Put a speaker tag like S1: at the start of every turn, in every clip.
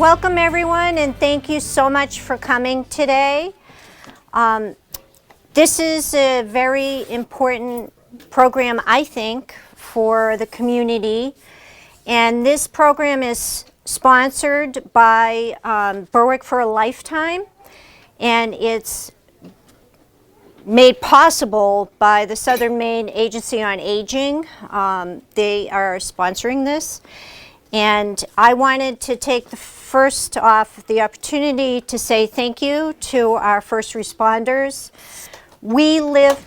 S1: Welcome everyone, and thank you so much for coming today. This is a very important program, I think, for the community. And this program is sponsored by Berwick for a Lifetime, and it's made possible by the Southern Maine Agency on Aging. They are sponsoring this. And I wanted to take the opportunity to say thank you to our first responders. We live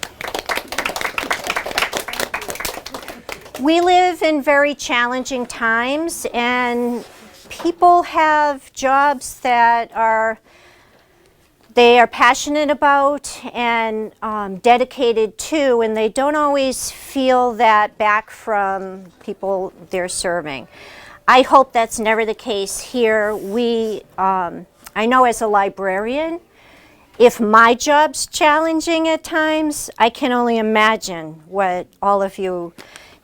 S1: in very challenging times, and people have jobs that they are passionate about and dedicated to, and they don't always feel that back from people they're serving. I hope that's never the case here. I know as a librarian, if my job's challenging at times, I can only imagine what all of you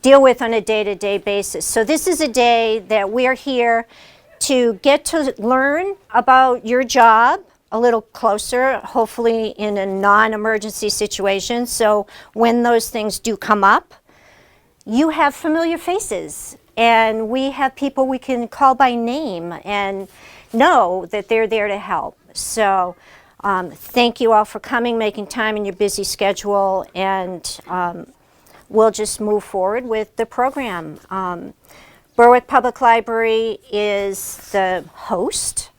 S1: deal with on a day-to-day basis. So this is a day that we're here to get to learn about your job a little closer, hopefully in a non-emergency situation. So when those things do come up, you have familiar faces. And we have people we can call by name and know that they're there to help. So thank you all for coming, making time in your busy schedule, and we'll just move forward with the program. Berwick Public Library is the host,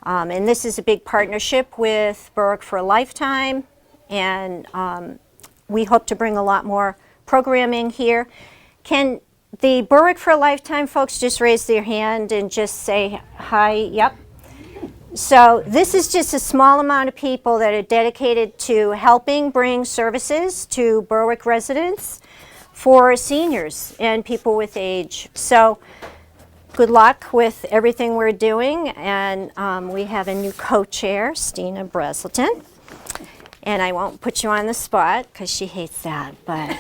S1: and this is a big partnership with Berwick for a Lifetime, and we hope to bring a lot more programming here. Can the Berwick for a Lifetime folks just raise their hand and just say hi? Yep. So this is just a small amount of people that are dedicated to helping bring services to Berwick residents for seniors and people with age. So good luck with everything we're doing. And we have a new co-chair, Stina Breselton. And I won't put you on the spot because she hates that. But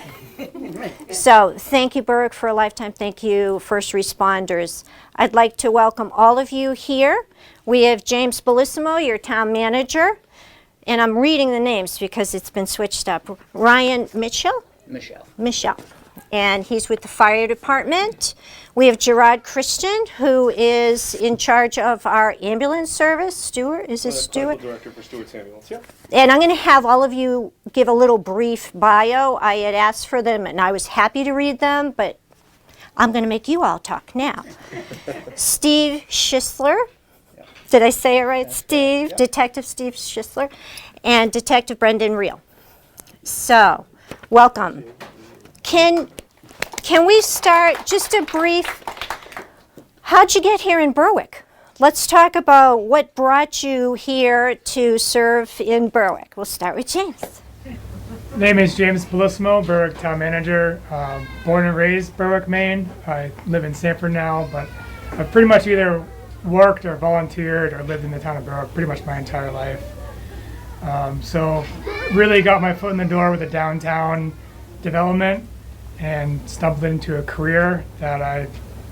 S1: so thank you, Berwick for a Lifetime. Thank you, first responders. I'd like to welcome all of you here. We have James Bellissimo, your town manager. And I'm reading the names because it's been switched up. Ryan Mitchell? Michelle. And he's with the fire department. We have Gerard Christian, who is in charge of our ambulance service. Stewart, is this Stewart?
S2: Director for Stewarts Ambulance, yeah.
S1: And I'm going to have all of you give a little brief bio. I had asked for them, and I was happy to read them, but I'm going to make you all talk now. Steve Schisler. Yeah. Did I say it right, Steve? Yeah. Detective Steve Schisler. And Detective Brendan Reel. So, welcome. Can we start just a brief, how'd you get here in Berwick? Let's talk about what brought you here to serve in Berwick. We'll start with James.
S3: Name is James Bellissimo, Berwick Town Manager. Born and raised Berwick, Maine. I live in Sanford now, but I've pretty much either worked or volunteered or lived in the town of Berwick pretty much my entire life. So really got my foot in the door with the downtown development and stumbled into a career that I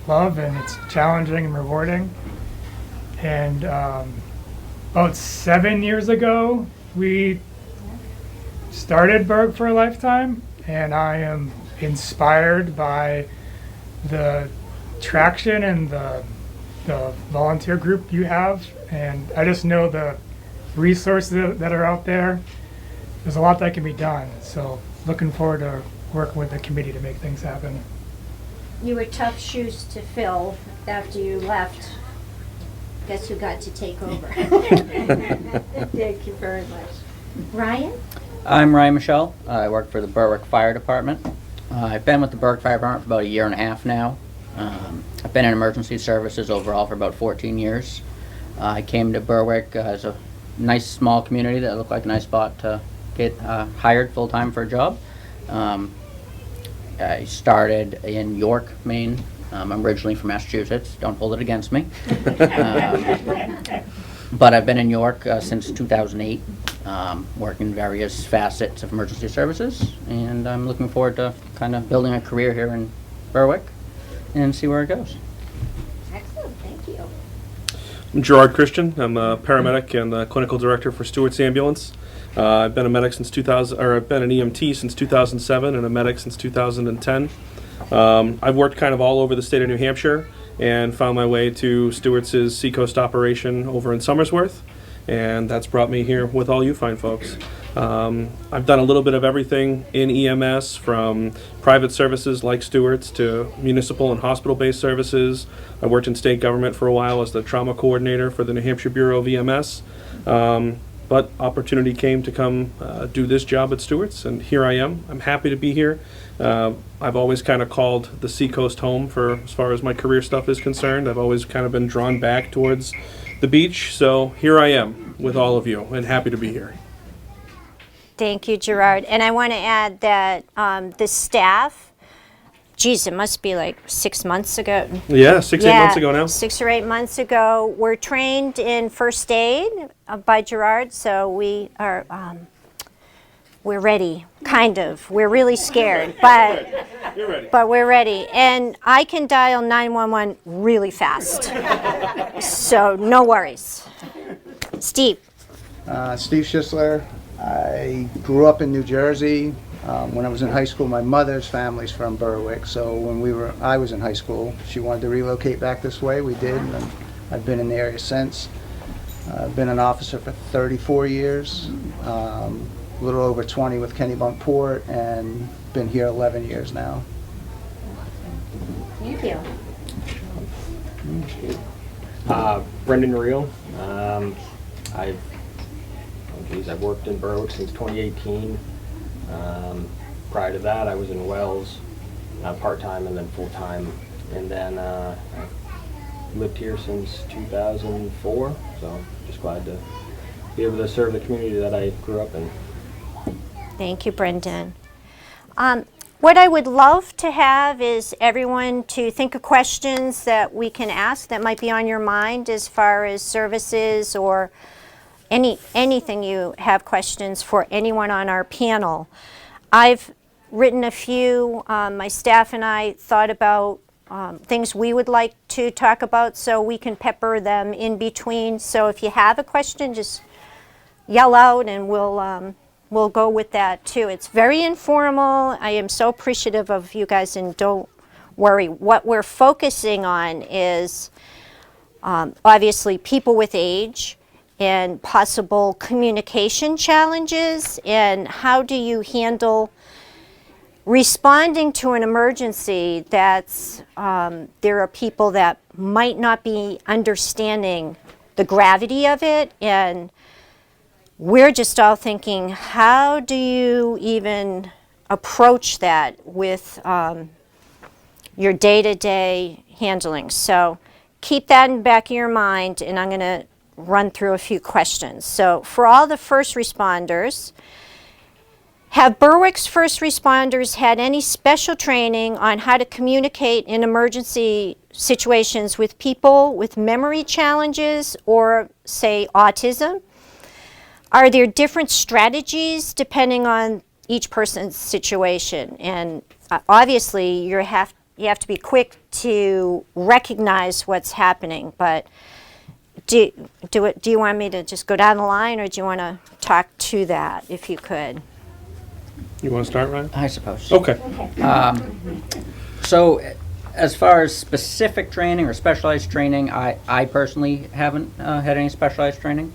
S3: love, and it's challenging and rewarding. And about 7 years ago, we started Berwick for a Lifetime, and I am inspired by the traction and the volunteer group you have, and I just know the resources that are out there. There's a lot that can be done, so looking forward to working with the committee to make things happen.
S1: You were tough shoes to fill after you left. Guess who got to take over? Thank you very much. Ryan?
S4: I'm Ryan Michelle. I work for the Berwick Fire Department. I've been with the Berwick Fire Department for about 1.5 years now. I've been in emergency services overall for about 14 years. I came to Berwick as a nice small community that looked like a nice spot to get hired full-time for a job. I started in York, Maine. I'm originally from Massachusetts. Don't hold it against me. But I've been in York since 2008, working various facets of emergency services, and I'm looking forward to kind of building a career here in Berwick and see where it goes.
S1: Excellent, thank you.
S2: I'm Gerard Christian. I'm a paramedic and the clinical director for Stewarts Ambulance. I've been a medic since 2000, or I've been an EMT since 2007 and a medic since 2010. I've worked kind of all over the state of New Hampshire and found my way to Stewarts' Seacoast operation over in Somersworth, and that's brought me here with all you fine folks. I've done a little bit of everything in EMS, from private services like Stewarts to municipal and hospital-based services. I worked in state government for a while as the trauma coordinator for the New Hampshire Bureau of EMS. But opportunity came to come do this job at Stewarts, and here I am. I'm happy to be here. I've always kind of called the Seacoast home for as far as my career stuff is concerned. I've always kind of been drawn back towards the beach, so here I am with all of you, and happy to be here.
S1: Thank you, Gerard. And I want to add that the staff, geez, it must be like 6 months ago.
S2: Yeah, 8 months ago now.
S1: 6 or 8 months ago. We're trained in first aid by Gerard, so we are, we're ready, kind of. We're really scared, but
S2: You're ready.
S1: but we're ready. And I can dial 911 really fast, so no worries. Steve.
S5: Steve Schisler. I grew up in New Jersey. When I was in high school, my mother's family's from Berwick, so when I was in high school, she wanted to relocate back this way. We did, and I've been in the area since. I've been an officer for 34 years, a little over 20 with Kennebunkport, and been here 11 years now.
S1: Thank you.
S6: Brendan Reel. I've worked in Berwick since 2018. Prior to that, I was in Wells, part-time and then full-time. And then I lived here since 2004, so just glad to be able to serve the community that I grew up in.
S1: Thank you, Brendan. What I would love to have is everyone to think of questions that we can ask that might be on your mind as far as services or anything you have questions for anyone on our panel. I've written a few. My staff and I thought about things we would like to talk about, so we can pepper them in between. So if you have a question, just yell out and we'll go with that too. It's very informal. I am so appreciative of you guys, and don't worry. What we're focusing on is obviously people with age and possible communication challenges, and how do you handle responding to an emergency that's there are people that might not be understanding the gravity of it, and we're just all thinking, how do you even approach that with your day-to-day handling? So keep that in the back of your mind, and I'm going to run through a few questions. So for all the first responders, have Berwick's first responders had any special training on how to communicate in emergency situations with people with memory challenges or, say, autism? Are there different strategies depending on each person's situation? And obviously you have to be quick to recognize what's happening, but do you want me to just go down the line, or do you want to talk to that, if you could?
S2: You want to start, Ryan?
S4: I suppose.
S2: Okay.
S4: So as far as specific training or specialized training, I personally haven't had any specialized training.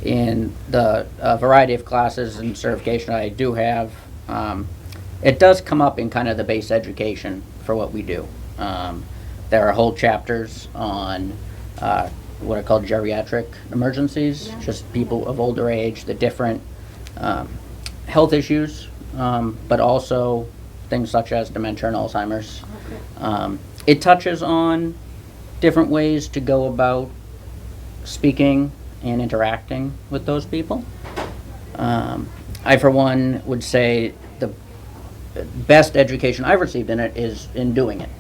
S4: In the variety of classes and certification I do have, it does come up in kind of the base education for what we do. There are whole chapters on what are called geriatric emergencies, just people of older age, the different health issues, but also things such as dementia and Alzheimer's. It touches on different ways to go about speaking and interacting with those people. I, for one, would say the best education I've received in it is in doing it,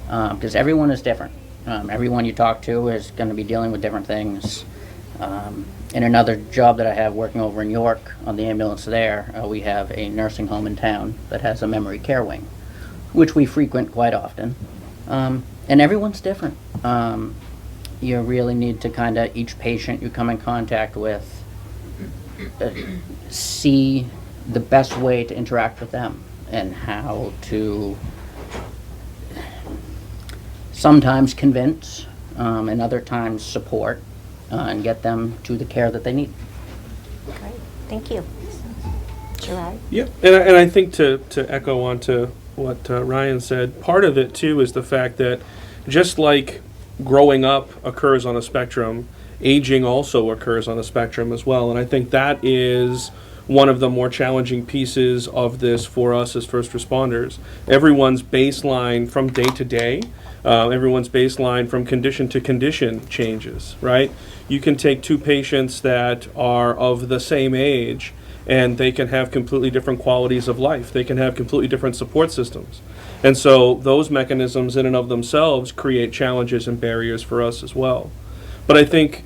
S4: because everyone is different. Everyone you talk to is going to be dealing with different things. In another job that I have working over in York on the ambulance there, we have a nursing home in town that has a memory care wing, which we frequent quite often. And everyone's different. you really need to kind of, each patient you come in contact with, see the best way to interact with them and how to sometimes convince and other times support and get them to the care that they need.
S1: Great, thank you. Gerard?
S2: Yeah, and I think to echo on to what Ryan said, part of it too is the fact that just like growing up occurs on a spectrum, aging also occurs on a spectrum as well. And I think that is one of the more challenging pieces of this for us as first responders. Everyone's baseline from day to day, everyone's baseline from condition to condition changes, right? You can take two patients that are of the same age and they can have completely different qualities of life. They can have completely different support systems. And so those mechanisms in and of themselves create challenges and barriers for us as well. But I think,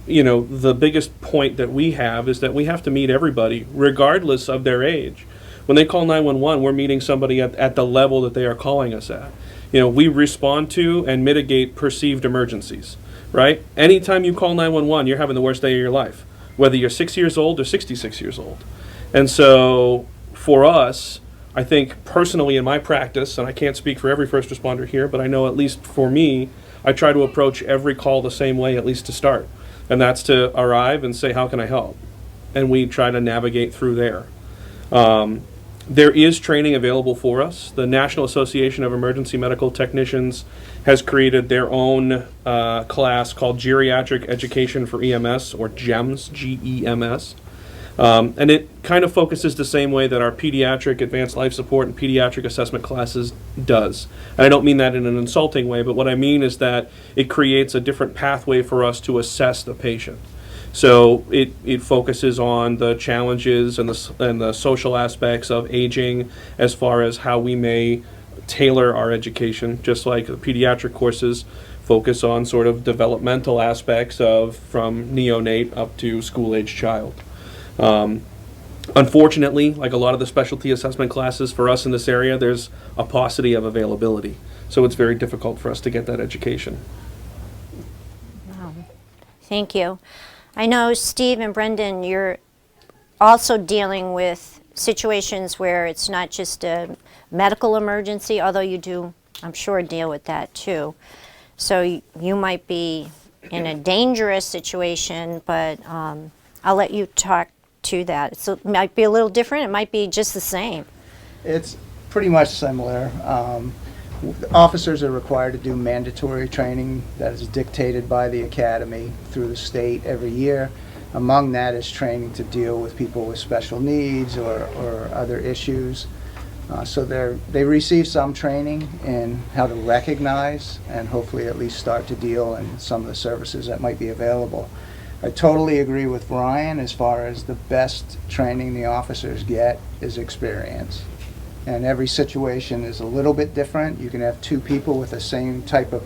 S2: you know, the biggest point that we have is that we have to meet everybody, regardless of their age. When they call 911, we're meeting somebody at the level that they are calling us at. You know, we respond to and mitigate perceived emergencies, right? Anytime you call 911, you're having the worst day of your life, whether you're 6 years old or 66 years old. And so for us, I think personally in my practice, and I can't speak for every first responder here, but I know at least for me, I try to approach every call the same way, at least to start. And that's to arrive and say, how can I help? And we try to navigate through there. There is training available for us. The National Association of Emergency Medical Technicians has created their own class called Geriatric Education for EMS, or GEMS, G-E-M-S. And it kind of focuses the same way that our pediatric advanced life support and pediatric assessment classes does. And I don't mean that in an insulting way, but what I mean is that it creates a different pathway for us to assess the patient. So it focuses on the challenges and the social aspects of aging as far as how we may tailor our education, just like the pediatric courses focus on sort of developmental aspects of from neonate up to school-age child. Unfortunately, like a lot of the specialty assessment classes for us in this area, there's a paucity of availability. So it's very difficult for us to get that education.
S1: Wow. Thank you. I know, Steve and Brendan, you're also dealing with situations where it's not just a medical emergency, although you do, I'm sure, deal with that too. So you might be in a dangerous situation, but I'll let you talk to that. It might be a little different, it might be just the same.
S5: It's pretty much similar. Officers are required to do mandatory training that is dictated by the academy through the state every year. Among that is training to deal with people with special needs or other issues. So they receive some training in how to recognize and hopefully at least start to deal in some of the services that might be available. I totally agree with Ryan as far as the best training the officers get is experience. And every situation is a little bit different. You can have two people with the same type of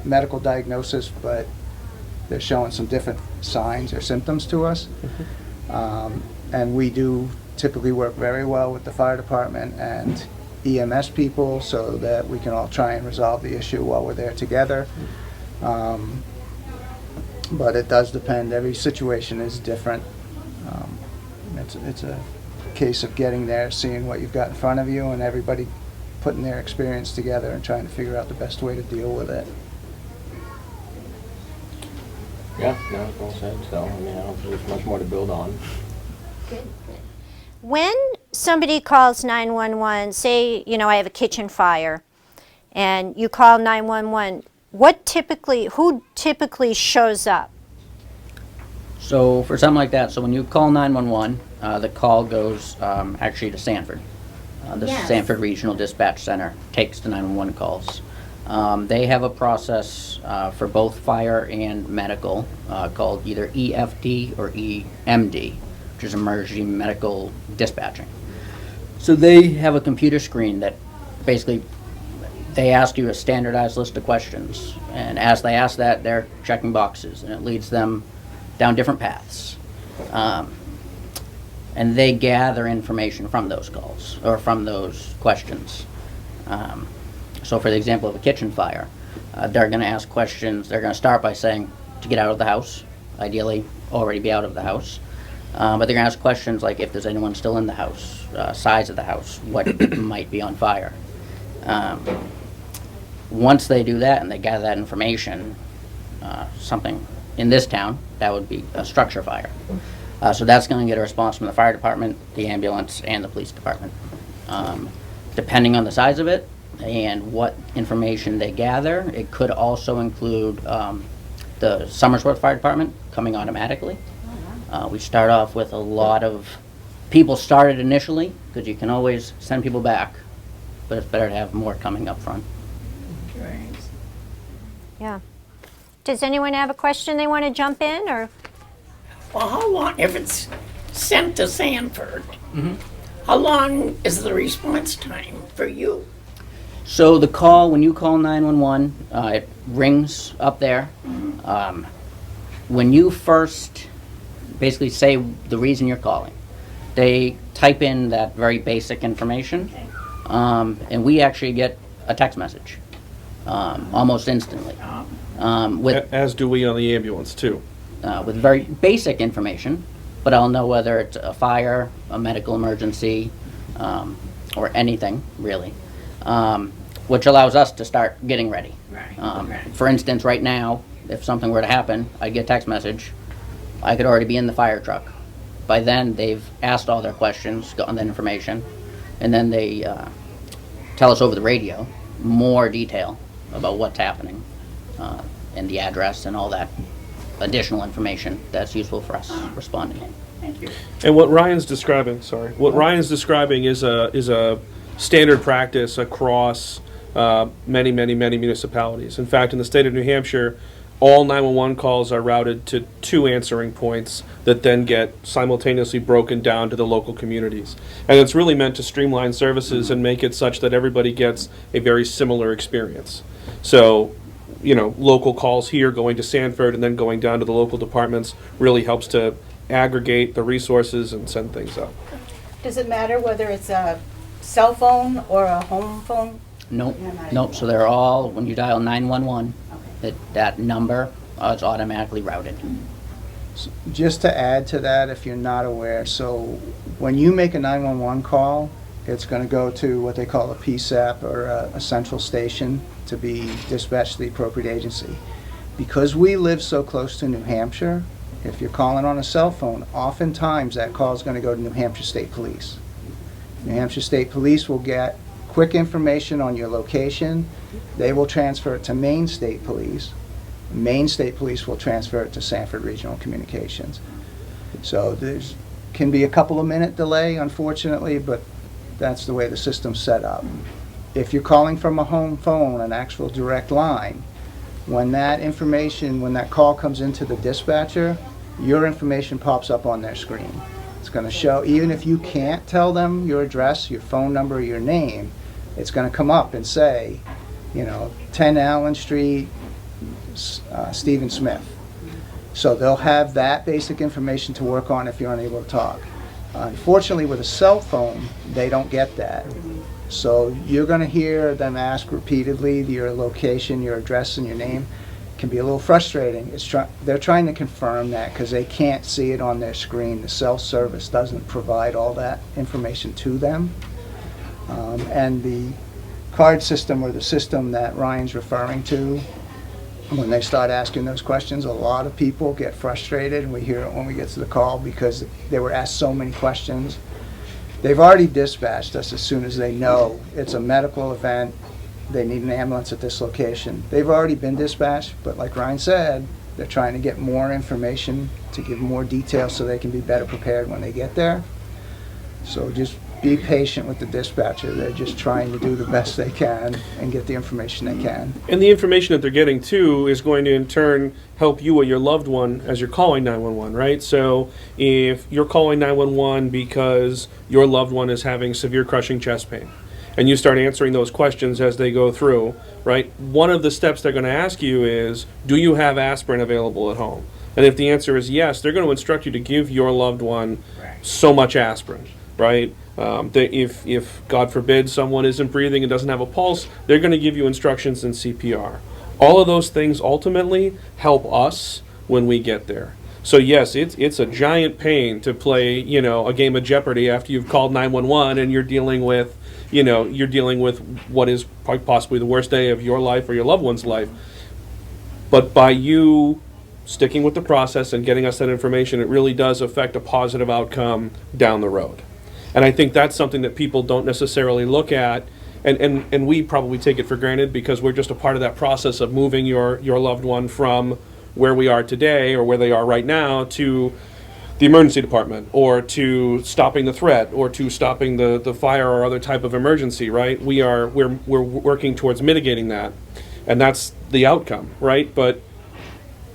S5: medical diagnosis, but they're showing some different signs or symptoms to us. And we do typically work very well with the fire department and EMS people so that we can all try and resolve the issue while we're there together. But it does depend. Every situation is different. It's a case of getting there, seeing what you've got in front of you, and everybody putting their experience together and trying to figure out the best way to deal with it.
S6: Yeah, no, well said. So, I mean, I don't think there's much more to build on.
S1: When somebody calls 911, say, you know, I have a kitchen fire, and you call 911, who typically shows up?
S4: So for something like that, so when you call 911, the call goes actually to Sanford. The
S1: Yes.
S4: Sanford Regional Dispatch Center takes the 911 calls. They have a process for both fire and medical called either EFD or EMD, which is Emergency Medical Dispatching. So they have a computer screen that basically they ask you a standardized list of questions, and as they ask that, they're checking boxes, and it leads them down different paths. And they gather information from those calls, or from those questions. So for the example of a kitchen fire, They're going to ask questions. They're going to start by saying to get out of the house, ideally already be out of the house. But they're going to ask questions like if there's anyone still in the house, size of the house, what might be on fire. Once they do that and they gather that information, something in this town, that would be a structure fire. So that's going to get a response from the fire department, the ambulance, and the police department. Depending on the size of it and what information they gather, it could also include the Somersworth Fire Department coming automatically. We start off with a lot of people started initially, because you can always send people back, but it's better to have more coming up front.
S1: Yeah. Does anyone have a question they want to jump in, or?
S7: Well, how long, if it's sent to Sanford, how long is the response time for you?
S4: So the call, when you call 911, it rings up there. When you first basically say the reason you're calling, they type in that very basic information, and we actually get a text message almost instantly.
S2: As do we on the ambulance too.
S4: With very basic information, but I'll know whether it's a fire, a medical emergency, or anything really, which allows us to start getting ready. For instance, right now, if something were to happen, I'd get a text message. I could already be in the fire truck. By then, they've asked all their questions, gotten that information, and then they tell us over the radio more detail about what's happening and the address and all that additional information that's useful for us responding.
S7: Thank you.
S2: And what Ryan's describing, Ryan's describing is a standard practice across many municipalities. In fact, in the state of New Hampshire, all 911 calls are routed to 2 answering points that then get simultaneously broken down to the local communities. And it's really meant to streamline services and make it such that everybody gets a very similar experience. So, you know, local calls here going to Sanford and then going down to the local departments really helps to aggregate the resources and send things up.
S8: Does it matter whether it's a cell phone or a home phone?
S4: Nope. So they're all, when you dial 911, that number is automatically routed.
S5: Just to add to that, if you're not aware, so when you make a 911 call, it's going to go to what they call a PSAP, or a central station, to be dispatched to the appropriate agency. Because we live so close to New Hampshire, if you're calling on a cell phone, oftentimes that call is going to go to New Hampshire State Police. New Hampshire State Police will get quick information on your location. They will transfer it to Maine State Police. Maine State Police will transfer it to Sanford Regional Communications. So there's can be a couple of minute delay, unfortunately, but that's the way the system's set up. If you're calling from a home phone, an actual direct line, when that information, when that call comes into the dispatcher, your information pops up on their screen. It's going to show, even if you can't tell them your address, your phone number, your name, it's going to come up and say, you know, 10 Allen Street, Stephen Smith. So they'll have that basic information to work on if you're unable to talk. Unfortunately, with a cell phone, they don't get that. So you're going to hear them ask repeatedly your location, your address, and your name. It can be a little frustrating. They're trying to confirm that because they can't see it on their screen. The cell service doesn't provide all that information to them. And the card system, or the system that Ryan's referring to, when they start asking those questions, a lot of people get frustrated, and we hear it when we get to the call because they were asked so many questions. They've already dispatched us as soon as they know it's a medical event, they need an ambulance at this location. They've already been dispatched, but like Ryan said, they're trying to get more information to give more details so they can be better prepared when they get there. So just be patient with the dispatcher. They're just trying to do the best they can and get the information they can.
S2: And the information that they're getting too is going to in turn help you or your loved one as you're calling 911, right? So if you're calling 911 because your loved one is having severe crushing chest pain, and you start answering those questions as they go through, right? One of the steps they're going to ask you is, do you have aspirin available at home? And if the answer is yes, they're going to instruct you to give your loved one so much aspirin, right? If God forbid someone isn't breathing and doesn't have a pulse, they're going to give you instructions in CPR. All of those things ultimately help us when we get there. So yes, it's a giant pain to play, a game of Jeopardy after you've called 911 and you're dealing with what is possibly the worst day of your life or your loved one's life. But by you sticking with the process and getting us that information, it really does affect a positive outcome down the road. And I think that's something that people don't necessarily look at, and we probably take it for granted because we're just a part of that process of moving your loved one from where we are today or where they are right now to the emergency department, or to stopping the threat, or to stopping the fire or other type of emergency, right? We're working towards mitigating that, and that's the outcome, right? But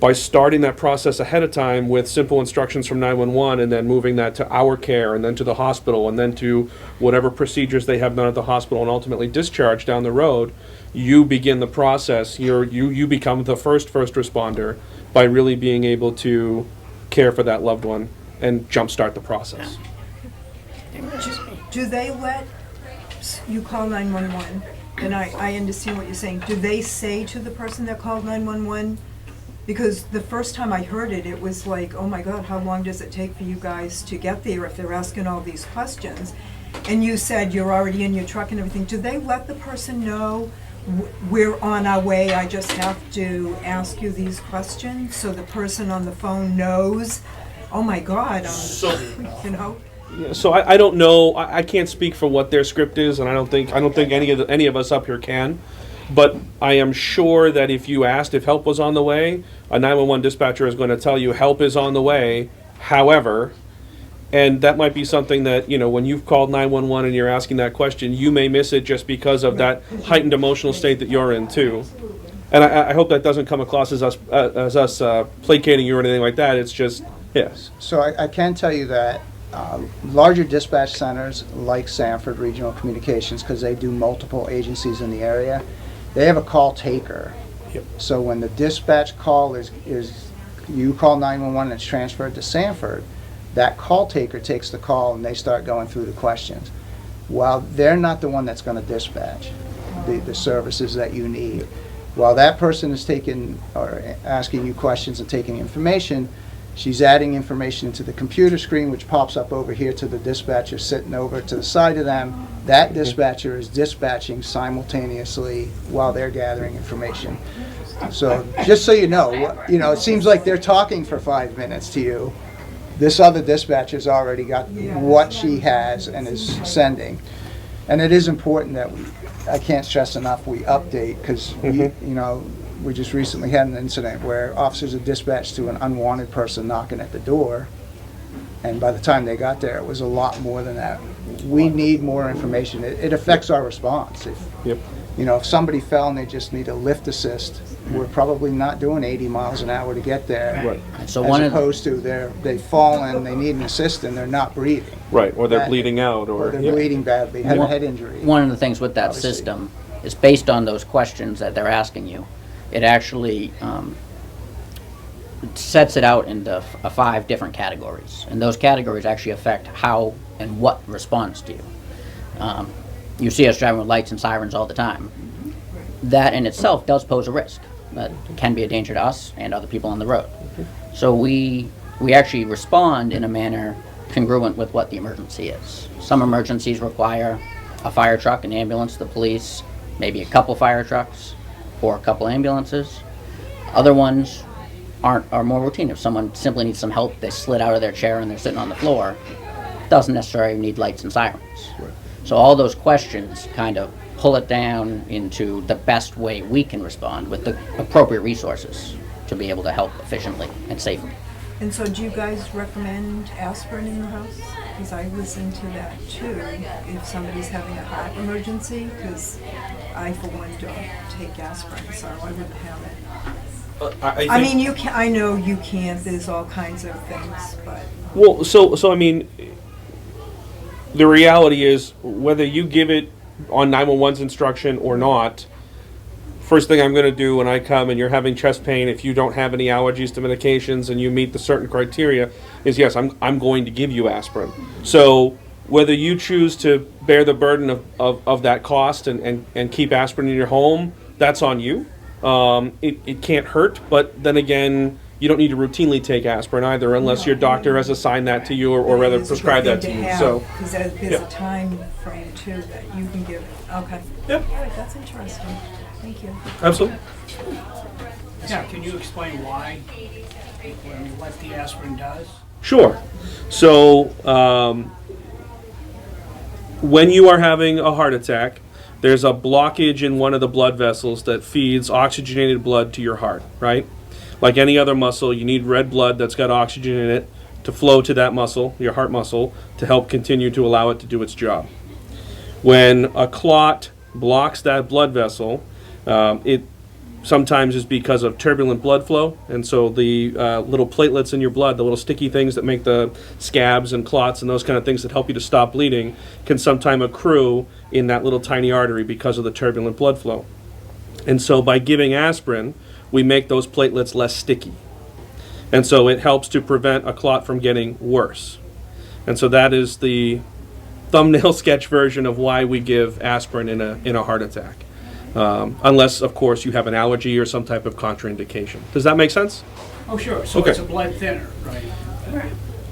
S2: by starting that process ahead of time with simple instructions from 911 and then moving that to our care and then to the hospital and then to whatever procedures they have done at the hospital and ultimately discharge down the road, you begin the process. You become the first responder by really being able to care for that loved one and jumpstart the process.
S9: Do they let you call 911? And I understand what you're saying. Do they say to the person that called 911? Because the first time I heard it, it was like, oh my God, how long does it take for you guys to get there if they're asking all these questions? And you said you're already in your truck and everything. Do they let the person know, we're on our way, I just have to ask you these questions, so the person on the phone knows, oh my God, you know?
S2: Yeah, so I don't know. I can't speak for what their script is, and I don't think any of us up here can. But I am sure that if you asked if help was on the way, a 911 dispatcher is going to tell you help is on the way. However, and that might be something that, when you've called 911 and you're asking that question, you may miss it just because of that heightened emotional state that you're in too. And I hope that doesn't come across as us placating you or anything like that. It's just, yes.
S5: So I can tell you that larger dispatch centers like Sanford Regional Communications, because they do multiple agencies in the area, they have a call taker.
S2: Yep.
S5: So when the dispatch call is you call 911 and it's transferred to Sanford, that call taker takes the call and they start going through the questions. While they're not the one that's going to dispatch the services that you need, while that person is taking or asking you questions and taking information, she's adding information into the computer screen, which pops up over here to the dispatcher sitting over to the side of them. That dispatcher is dispatching simultaneously while they're gathering information. So just so you know, it seems like they're talking for 5 minutes to you. This other dispatcher's already got what she has and is sending. And it is important that I can't stress enough, we update, because we just recently had an incident where officers are dispatched to an unwanted person knocking at the door, and by the time they got there, it was a lot more than that. We need more information. It affects our response. If somebody fell and they just need a lift assist, we're probably not doing 80 miles an hour to get there.
S2: Right.
S5: So as opposed to they've fallen, they need an assist, and they're not breathing.
S2: Right, or they're bleeding out,
S5: or they're bleeding badly, have a head injury.
S4: One of the things with that system is based on those questions that they're asking you. It actually sets it out into 5 different categories, and those categories actually affect how and what responds to you. You see us driving with lights and sirens all the time. That in itself does pose a risk. That can be a danger to us and other people on the road. So we actually respond in a manner congruent with what the emergency is. Some emergencies require a fire truck, an ambulance, the police, maybe a couple fire trucks, or a couple ambulances. Other ones are more routine. If someone simply needs some help, they slid out of their chair and they're sitting on the floor, doesn't necessarily need lights and sirens. Right. So all those questions kind of pull it down into the best way we can respond with the appropriate resources to be able to help efficiently and safely.
S9: And so do you guys recommend aspirin in your house? Because I listen to that too, if somebody's having a heart emergency, because I, for one, don't take aspirin, so I wouldn't have it. I mean, you can. I know you can't. There's all kinds of things, but.
S2: Well, so I mean, the reality is whether you give it on 911's instruction or not, first thing I'm going to do when I come and you're having chest pain, if you don't have any allergies to medications and you meet the certain criteria, is yes, I'm going to give you aspirin. So whether you choose to bear the burden of that cost and keep aspirin in your home, that's on you. It can't hurt, but then again, you don't need to routinely take aspirin either unless your doctor has assigned that to you or rather prescribed that to you. So,
S9: Because there's a time frame too that you can give. Okay.
S2: Yep.
S9: All right, that's interesting. Thank you.
S2: Absolutely.
S10: Yeah, can you explain why, what the aspirin does?
S2: Sure. So, when you are having a heart attack, there's a blockage in one of the blood vessels that feeds oxygenated blood to your heart, right? Like any other muscle, you need red blood that's got oxygen in it to flow to that muscle, your heart muscle, to help continue to allow it to do its job. When a clot blocks that blood vessel, it sometimes is because of turbulent blood flow, and so the little platelets in your blood, the little sticky things that make the scabs and clots and those kind of things that help you to stop bleeding, can sometimes accrue in that little tiny artery because of the turbulent blood flow. And so by giving aspirin, we make those platelets less sticky. And so it helps to prevent a clot from getting worse. And so that is the thumbnail sketch version of why we give aspirin in a heart attack. Unless, of course, you have an allergy or some type of contraindication. Does that make sense?
S10: Oh, sure, so
S2: Okay.
S10: it's a blood thinner, right?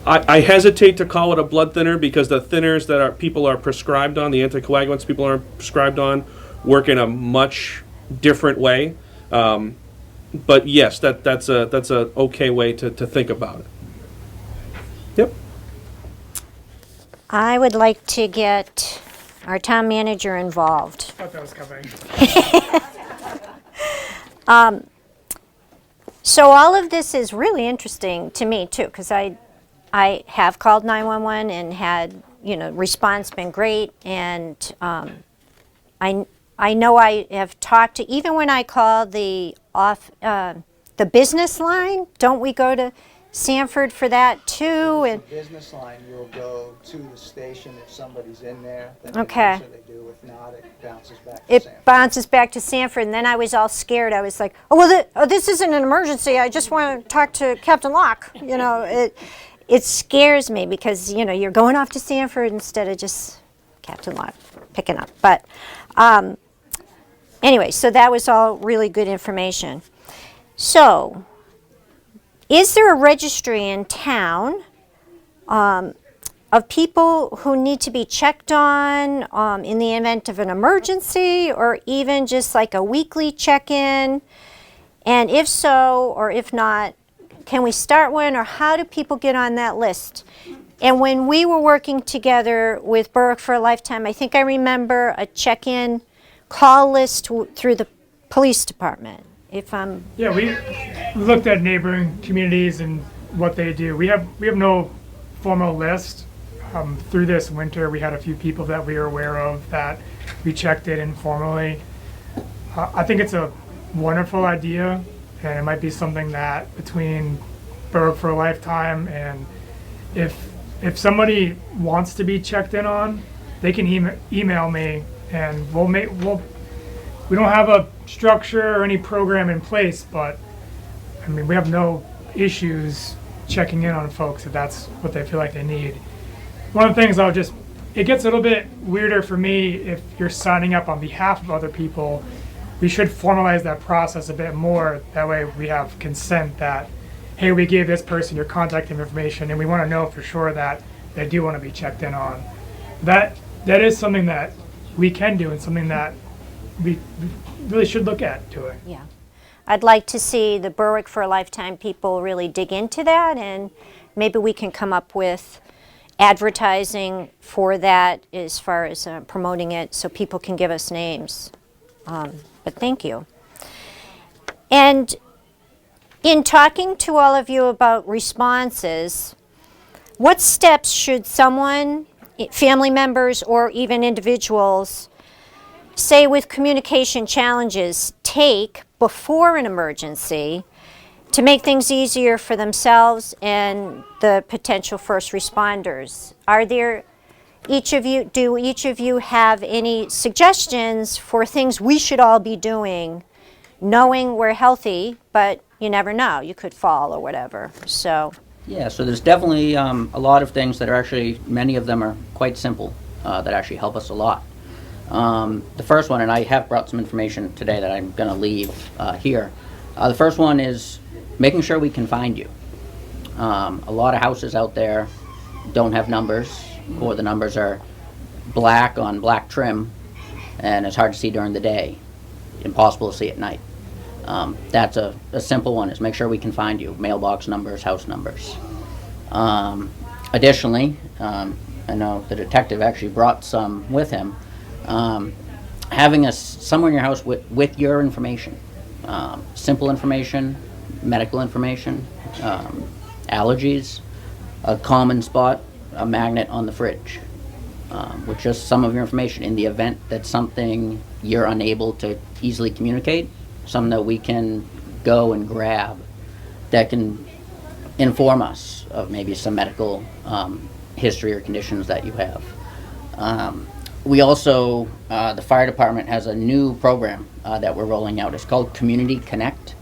S2: I hesitate to call it a blood thinner because the thinners that people are prescribed on, the anticoagulants people are prescribed on, work in a much different way. But yes, that's a okay way to think about it. Yep.
S1: I would like to get our town manager involved.
S3: Thought that was coming.
S1: So all of this is really interesting to me too, because I have called 911 and had, response been great, and I know I have talked to, even when I call the business line, don't we go to Sanford for that too? And
S5: The business line, you'll go to the station if somebody's in there. That
S1: Okay.
S5: So they do. If not, it bounces back to
S1: it
S5: Sanford.
S1: bounces back to Sanford, and then I was all scared. I was like, this isn't an emergency. I just want to talk to Captain Locke. It scares me because, you're going off to Sanford instead of just Captain Locke picking up. But anyway, so that was all really good information. So, is there a registry in town of people who need to be checked on in the event of an emergency, or even just like a weekly check-in? And if so, or if not, can we start one, or how do people get on that list? And when we were working together with Berwick for a Lifetime, I think I remember a check-in call list through the police department.
S3: Yeah, we looked at neighboring communities and what they do. We have no formal list. Through this winter, we had a few people that we were aware of that we checked in informally. I think it's a wonderful idea, and it might be something that between Berwick for a Lifetime, and if somebody wants to be checked in on, they can email me, and we don't have a structure or any program in place, but I mean, we have no issues checking in on folks if that's what they feel like they need. One of the things it gets a little bit weirder for me if you're signing up on behalf of other people. We should formalize that process a bit more. That way we have consent that, hey, we gave this person your contact information and we want to know for sure that they do want to be checked in on. That is something that we can do and something that we really should look at doing.
S1: Yeah. I'd like to see the Berwick for a Lifetime people really dig into that, and maybe we can come up with advertising for that as far as promoting it so people can give us names. But thank you. And in talking to all of you about responses, what steps should someone, family members or even individuals, say with communication challenges, take before an emergency to make things easier for themselves and the potential first responders? Do each of you have any suggestions for things we should all be doing, knowing we're healthy, but you never know, you could fall or whatever, so.
S4: Yeah, so there's definitely a lot of things that are actually, many of them are quite simple, that actually help us a lot. The first one, and I have brought some information today that I'm going to leave here. The first one is making sure we can find you. A lot of houses out there don't have numbers, or the numbers are black on black trim, and it's hard to see during the day, impossible to see at night. That's a simple one, is make sure we can find you. Mailbox numbers, house numbers. Additionally, I know the detective actually brought some with him. Having somewhere in your house with your information. Simple information, medical information, allergies, a common spot, a magnet on the fridge, with just some of your information in the event that something you're unable to easily communicate, something that we can go and grab that can inform us of maybe some medical history or conditions that you have. We also, the fire department has a new program that we're rolling out. It's called Community Connect,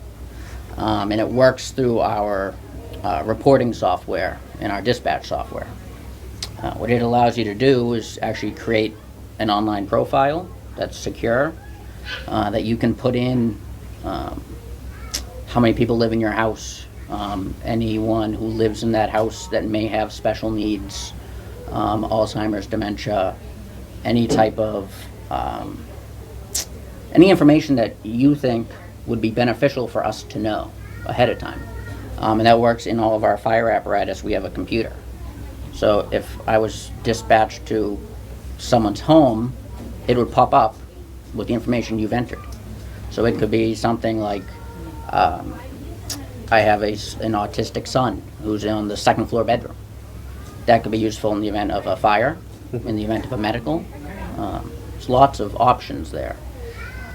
S4: and it works through our reporting software and our dispatch software. What it allows you to do is actually create an online profile that's secure, that you can put in how many people live in your house, anyone who lives in that house that may have special needs, Alzheimer's, dementia, any type of any information that you think would be beneficial for us to know ahead of time. And that works in all of our fire apparatus. We have a computer. So if I was dispatched to someone's home, it would pop up with the information you've entered. So it could be something like, I have an autistic son who's in the second floor bedroom. That could be useful in the event of a fire, in the event of a medical. There's lots of options there.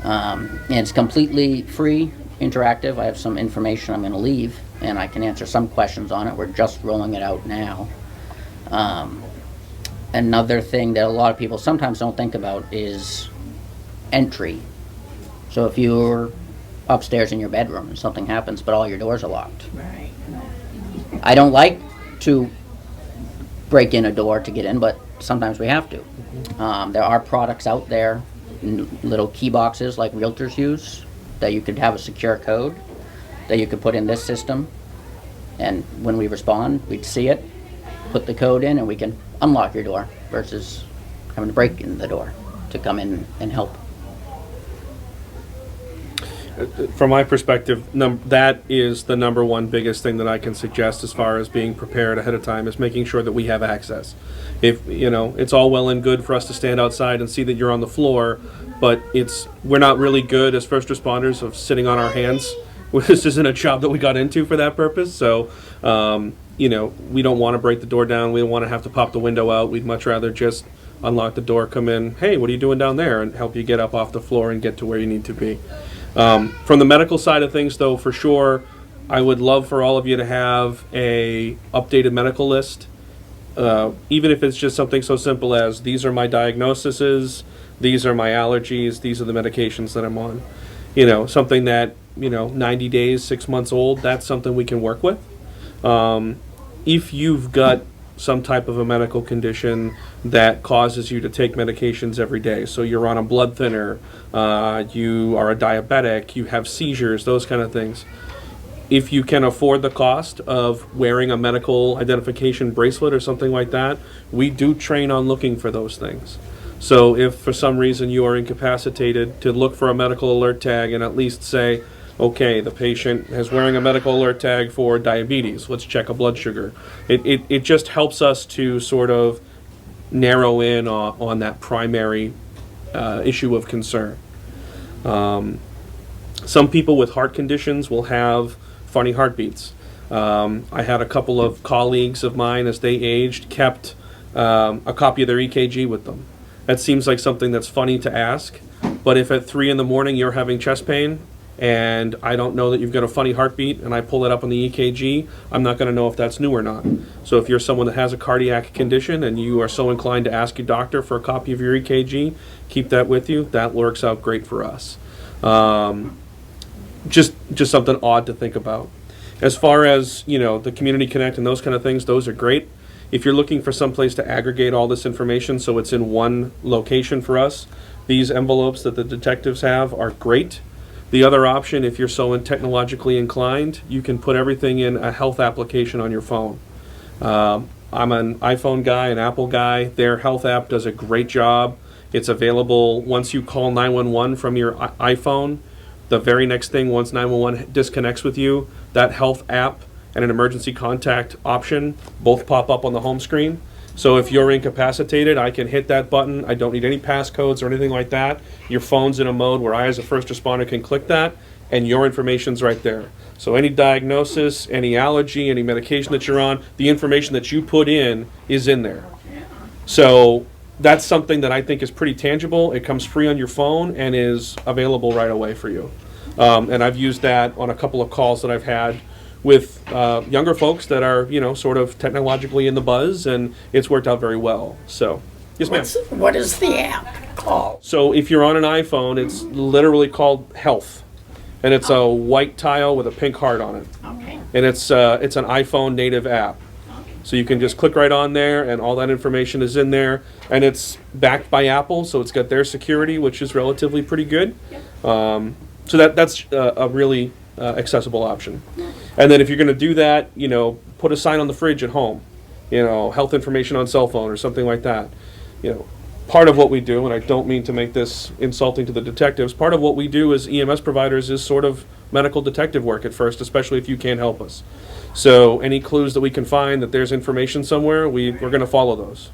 S4: And it's completely free, interactive. I have some information I'm going to leave, and I can answer some questions on it. We're just rolling it out now. Another thing that a lot of people sometimes don't think about is entry. So if you're upstairs in your bedroom and something happens, but all your doors are locked.
S7: Right.
S4: I don't like to break in a door to get in, but sometimes we have to. There are products out there, little key boxes like realtors use, that you could have a secure code that you could put in this system, and when we respond, we'd see it, put the code in, and we can unlock your door versus having to break in the door to come in and help.
S2: From my perspective, that is the number one biggest thing that I can suggest as far as being prepared ahead of time, is making sure that we have access. If, it's all well and good for us to stand outside and see that you're on the floor, but we're not really good as first responders of sitting on our hands. This isn't a job that we got into for that purpose. So, we don't want to break the door down. We don't want to have to pop the window out. We'd much rather just unlock the door, come in, hey, what are you doing down there? And help you get up off the floor and get to where you need to be. From the medical side of things, though, for sure, I would love for all of you to have a updated medical list, even if it's just something so simple as, these are my diagnoses, these are my allergies, these are the medications that I'm on. Something that, 90 days, 6 months old, that's something we can work with. If you've got some type of a medical condition that causes you to take medications every day, so you're on a blood thinner, you are a diabetic, you have seizures, those kind of things. If you can afford the cost of wearing a medical identification bracelet or something like that, we do train on looking for those things. So if for some reason you are incapacitated, to look for a medical alert tag and at least say, okay, the patient is wearing a medical alert tag for diabetes, let's check a blood sugar. It just helps us to sort of narrow in on that primary issue of concern. Some people with heart conditions will have funny heartbeats. I had a couple of colleagues of mine, as they aged, kept a copy of their EKG with them. That seems like something that's funny to ask, but if at 3 a.m. you're having chest pain, and I don't know that you've got a funny heartbeat, and I pull it up on the EKG, I'm not going to know if that's new or not. So if you're someone that has a cardiac condition and you are so inclined to ask your doctor for a copy of your EKG, keep that with you. That works out great for us. Just something odd to think about. As far as, the Community Connect and those kind of things, those are great. If you're looking for some place to aggregate all this information so it's in one location for us, These envelopes that the detectives have are great. The other option, if you're so technologically inclined, you can put everything in a health application on your phone. I'm an iPhone guy, an Apple guy. Their health app does a great job. It's available once you call 911 from your iPhone. The very next thing, once 911 disconnects with you, that health app and an emergency contact option both pop up on the home screen. So if you're incapacitated, I can hit that button. I don't need any passcodes or anything like that. Your phone's in a mode where I, as a first responder, can click that, and your information's right there. So any diagnosis, any allergy, any medication that you're on, the information that you put in is in there. So that's something that I think is pretty tangible. It comes free on your phone and is available right away for you. And I've used that on a couple of calls that I've had with younger folks that are, sort of technologically in the buzz, and it's worked out very well. So, yes, ma'am.
S7: What is the app called?
S2: So if you're on an iPhone, it's literally called Health, and it's a white tile with a pink heart on it.
S7: Okay.
S2: And it's an iPhone native app. So you can just click right on there, and all that information is in there, and it's backed by Apple, so it's got their security, which is relatively pretty good. So that's a really accessible option. And then if you're going to do that, put a sign on the fridge at home, health information on cell phone or something like that. Part of what we do, and I don't mean to make this insulting to the detectives, part of what we do as EMS providers is sort of medical detective work at first, especially if you can't help us. So any clues that we can find that there's information somewhere, we're going to follow those.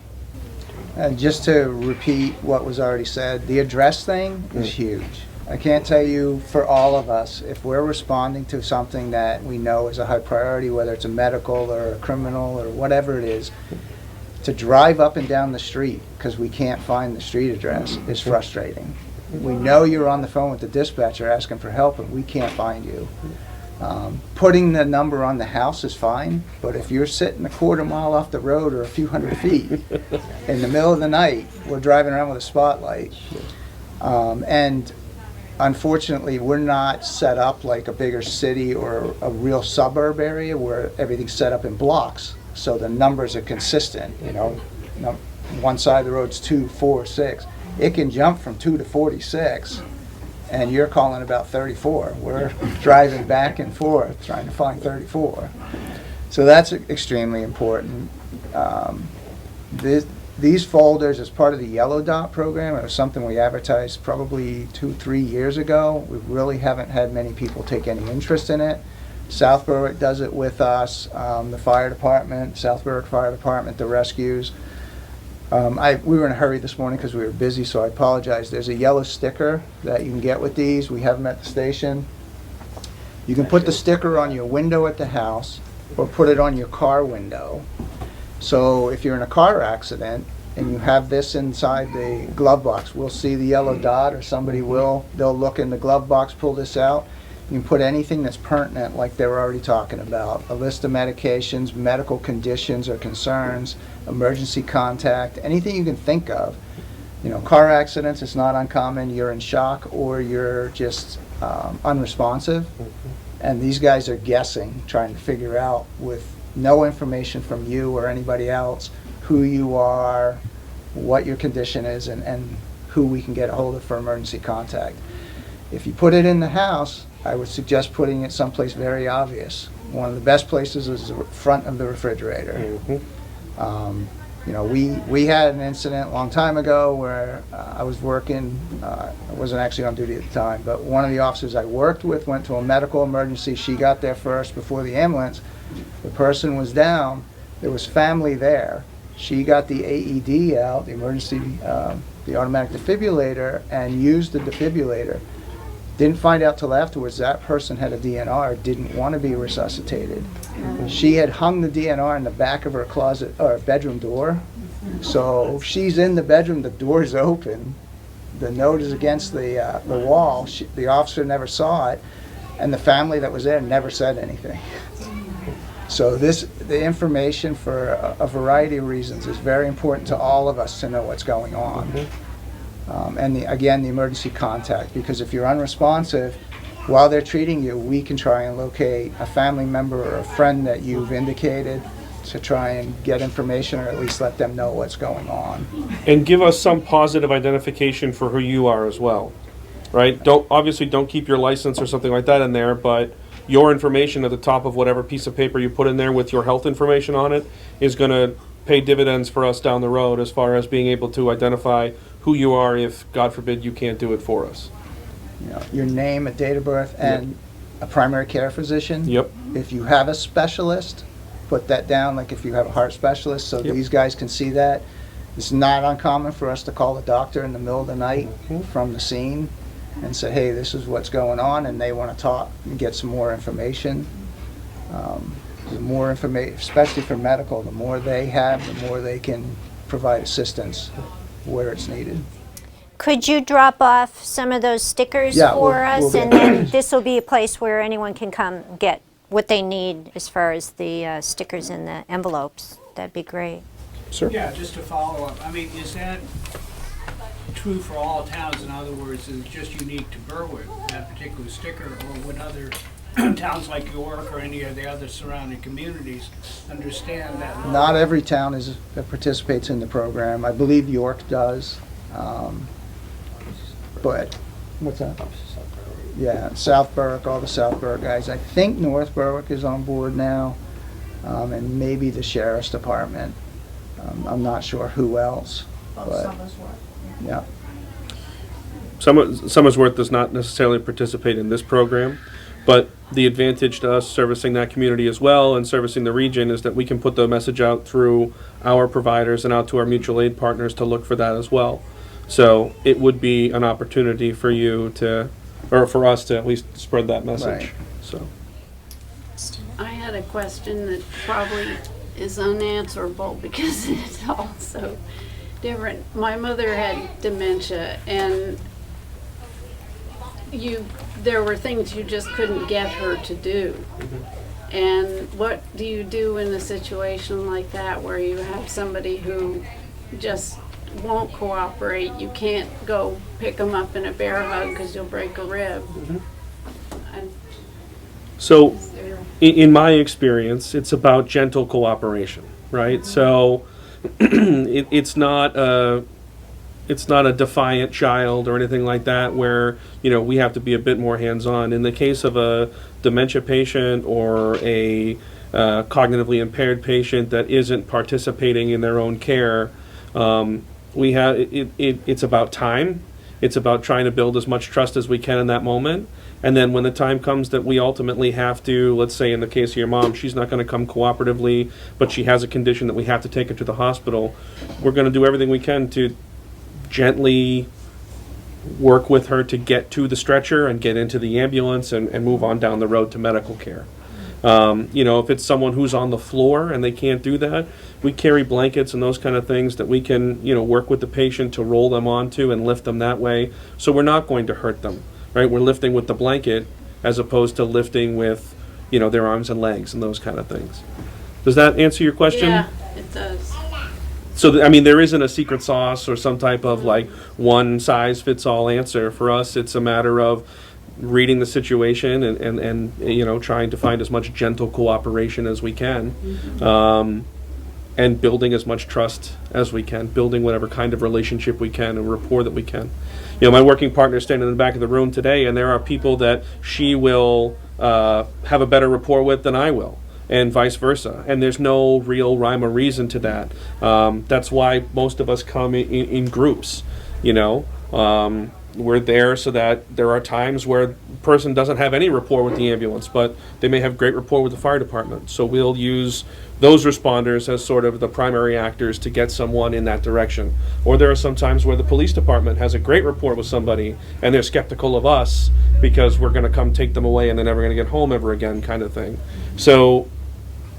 S5: And just to repeat what was already said, the address thing is huge. I can't tell you for all of us, if we're responding to something that we know is a high priority, whether it's a medical or a criminal or whatever it is, to drive up and down the street because we can't find the street address is frustrating. We know you're on the phone with the dispatcher asking for help and we can't find you. Putting the number on the house is fine, but if you're sitting a quarter mile off the road or a few hundred feet in the middle of the night, we're driving around with a spotlight. And unfortunately, we're not set up like a bigger city or a real suburb area where everything's set up in blocks, so the numbers are consistent. One side of the road's 2, 4, 6. It can jump from 2 to 46, and you're calling about 34. We're driving back and forth trying to find 34. So that's extremely important. These folders, as part of the Yellow Dot program, it was something we advertised probably 2-3 years ago. We really haven't had many people take any interest in it. South Berwick does it with us, the fire department, South Berwick Fire Department, the rescues. We were in a hurry this morning because we were busy, so I apologize. There's a yellow sticker that you can get with these. We have them at the station. You can put the sticker on your window at the house or put it on your car window. So if you're in a car accident and you have this inside the glove box, we'll see the yellow dot, or somebody will. They'll look in the glove box, pull this out. You can put anything that's pertinent, like they were already talking about. A list of medications, medical conditions or concerns, emergency contact, anything you can think of. Car accidents, it's not uncommon. You're in shock or you're just unresponsive. And these guys are guessing, trying to figure out with no information from you or anybody else who you are, what your condition is, and who we can get a hold of for emergency contact. If you put it in the house, I would suggest putting it someplace very obvious. One of the best places is the front of the refrigerator. We had an incident a long time ago where I was working, I wasn't actually on duty at the time, but one of the officers I worked with went to a medical emergency. She got there first before the ambulance. The person was down. There was family there. She got the AED out, the emergency, the automatic defibrillator, and used the defibrillator. Didn't find out till afterwards that person had a DNR, didn't want to be resuscitated. She had hung the DNR in the back of her closet or bedroom door. So if she's in the bedroom, the door's open, the note is against the wall. The officer never saw it, and the family that was there never said anything. So the information, for a variety of reasons, is very important to all of us to know what's going on. And again, the emergency contact, because if you're unresponsive, while they're treating you, we can try and locate a family member or a friend that you've indicated to try and get information or at least let them know what's going on.
S2: And give us some positive identification for who you are as well, right? Obviously don't keep your license or something like that in there, but your information at the top of whatever piece of paper you put in there with your health information on it is going to pay dividends for us down the road as far as being able to identify who you are if, God forbid, you can't do it for us.
S5: You know, your name, a date of birth, and a primary care physician.
S2: Yep.
S5: If you have a specialist, put that down, like if you have a heart specialist, so
S2: Yep.
S5: these guys can see that. It's not uncommon for us to call the doctor in the middle of the night from the scene and say, hey, this is what's going on, and they want to talk and get some more information. The more information, especially for medical, the more they have, the more they can provide assistance where it's needed.
S1: Could you drop off some of those stickers
S5: Yeah,
S1: for
S5: we'll
S1: us?
S5: get
S1: And then this will be a place where anyone can come get what they need as far as the stickers in the envelopes. That'd be great.
S2: Sir?
S10: Yeah, just to follow up, I mean, is that true for all towns? In other words, is it just unique to Berwick, that particular sticker, or would other towns like York or any of the other surrounding communities understand that?
S5: Not every town that participates in the program. I believe York does. But, what's that? Yeah, South Berwick, all the South Berwick guys. I think North Berwick is on board now, and maybe the Sheriff's Department. I'm not sure who else. But, yeah.
S2: Somersworth does not necessarily participate in this program, but the advantage to us servicing that community as well and servicing the region is that we can put the message out through our providers and out to our mutual aid partners to look for that as well. So it would be an opportunity for you to, or for us to at least spread that message.
S5: Right.
S2: So.
S11: I had a question that probably is unanswerable because it's also different. My mother had dementia, and there were things you just couldn't get her to do. And what do you do in a situation like that where you have somebody who just won't cooperate? You can't go pick them up in a bear hug because you'll break a rib.
S2: So, in my experience, it's about gentle cooperation, right? So, it's not a defiant child or anything like that where, we have to be a bit more hands-on. In the case of a dementia patient or a cognitively impaired patient that isn't participating in their own care, it's about time. It's about trying to build as much trust as we can in that moment. And then when the time comes that we ultimately have to, let's say in the case of your mom, she's not going to come cooperatively, but she has a condition that we have to take her to the hospital, we're going to do everything we can to gently work with her to get to the stretcher and get into the ambulance and move on down the road to medical care. If it's someone who's on the floor and they can't do that, we carry blankets and those kind of things that we can, work with the patient to roll them onto and lift them that way. So we're not going to hurt them, right? We're lifting with the blanket as opposed to lifting with, their arms and legs and those kind of things. Does that answer your question?
S11: Yeah, it does.
S2: So, there isn't a secret sauce or some type of one size fits all answer. For us, it's a matter of reading the situation and trying to find as much gentle cooperation as we can, and building as much trust as we can, building whatever kind of relationship we can and rapport that we can. My working partner is standing in the back of the room today, and there are people that she will have a better rapport with than I will, and vice versa. And there's no real rhyme or reason to that. That's why most of us come in groups, We're there so that there are times where a person doesn't have any rapport with the ambulance, but they may have great rapport with the fire department. So we'll use those responders as sort of the primary actors to get someone in that direction. Or there are some times where the police department has a great rapport with somebody and they're skeptical of us because we're going to come take them away and they're never going to get home ever again, kind of thing. So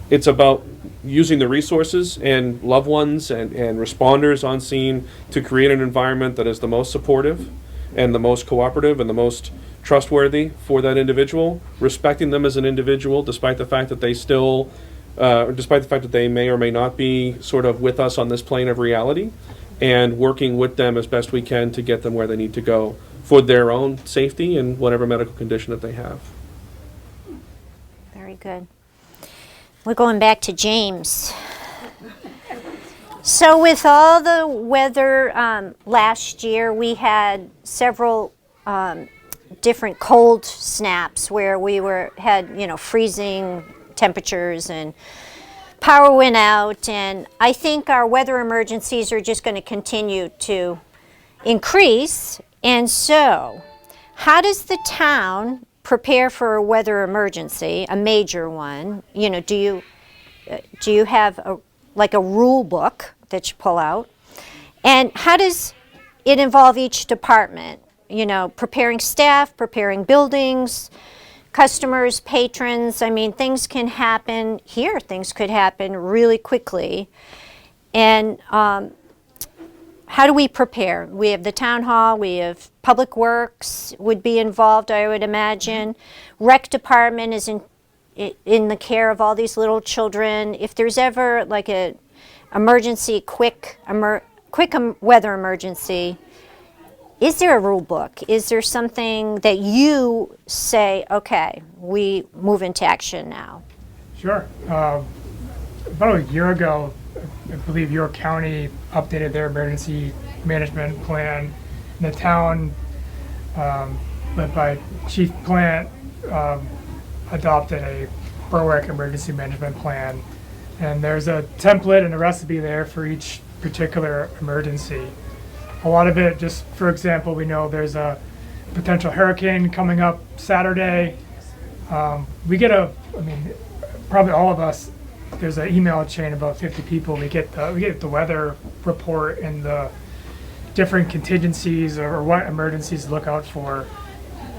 S2: it's about using the resources and loved ones and responders on scene to create an environment that is the most supportive and the most cooperative and the most trustworthy for that individual, respecting them as an individual despite the fact that they may or may not be sort of with us on this plane of reality, and working with them as best we can to get them where they need to go for their own safety and whatever medical condition that they have.
S1: Very good. We're going back to James. So with all the weather last year, we had several different cold snaps where we had freezing temperatures and power went out, and I think our weather emergencies are just going to continue to increase. And so, how does the town prepare for a weather emergency, a major one? Do you have a rule book that you pull out? And how does it involve each department? Preparing staff, preparing buildings, customers, patrons. I mean, things can happen here. Things could happen really quickly. And how do we prepare? We have the town hall, we have public works would be involved, I would imagine. Rec department is in the care of all these little children. If there's ever like a emergency, quick weather emergency, is there a rule book? Is there something that you say, okay, we move into action now?
S3: Sure. About a year ago, I believe York County updated their emergency management plan. And the town, led by Chief Plant, adopted a Berwick emergency management plan. And there's a template and a recipe there for each particular emergency. A lot of it, just for example, we know there's a potential hurricane coming up Saturday. We get probably all of us, there's an email chain, about 50 people. We get the weather report and the different contingencies or what emergencies to look out for.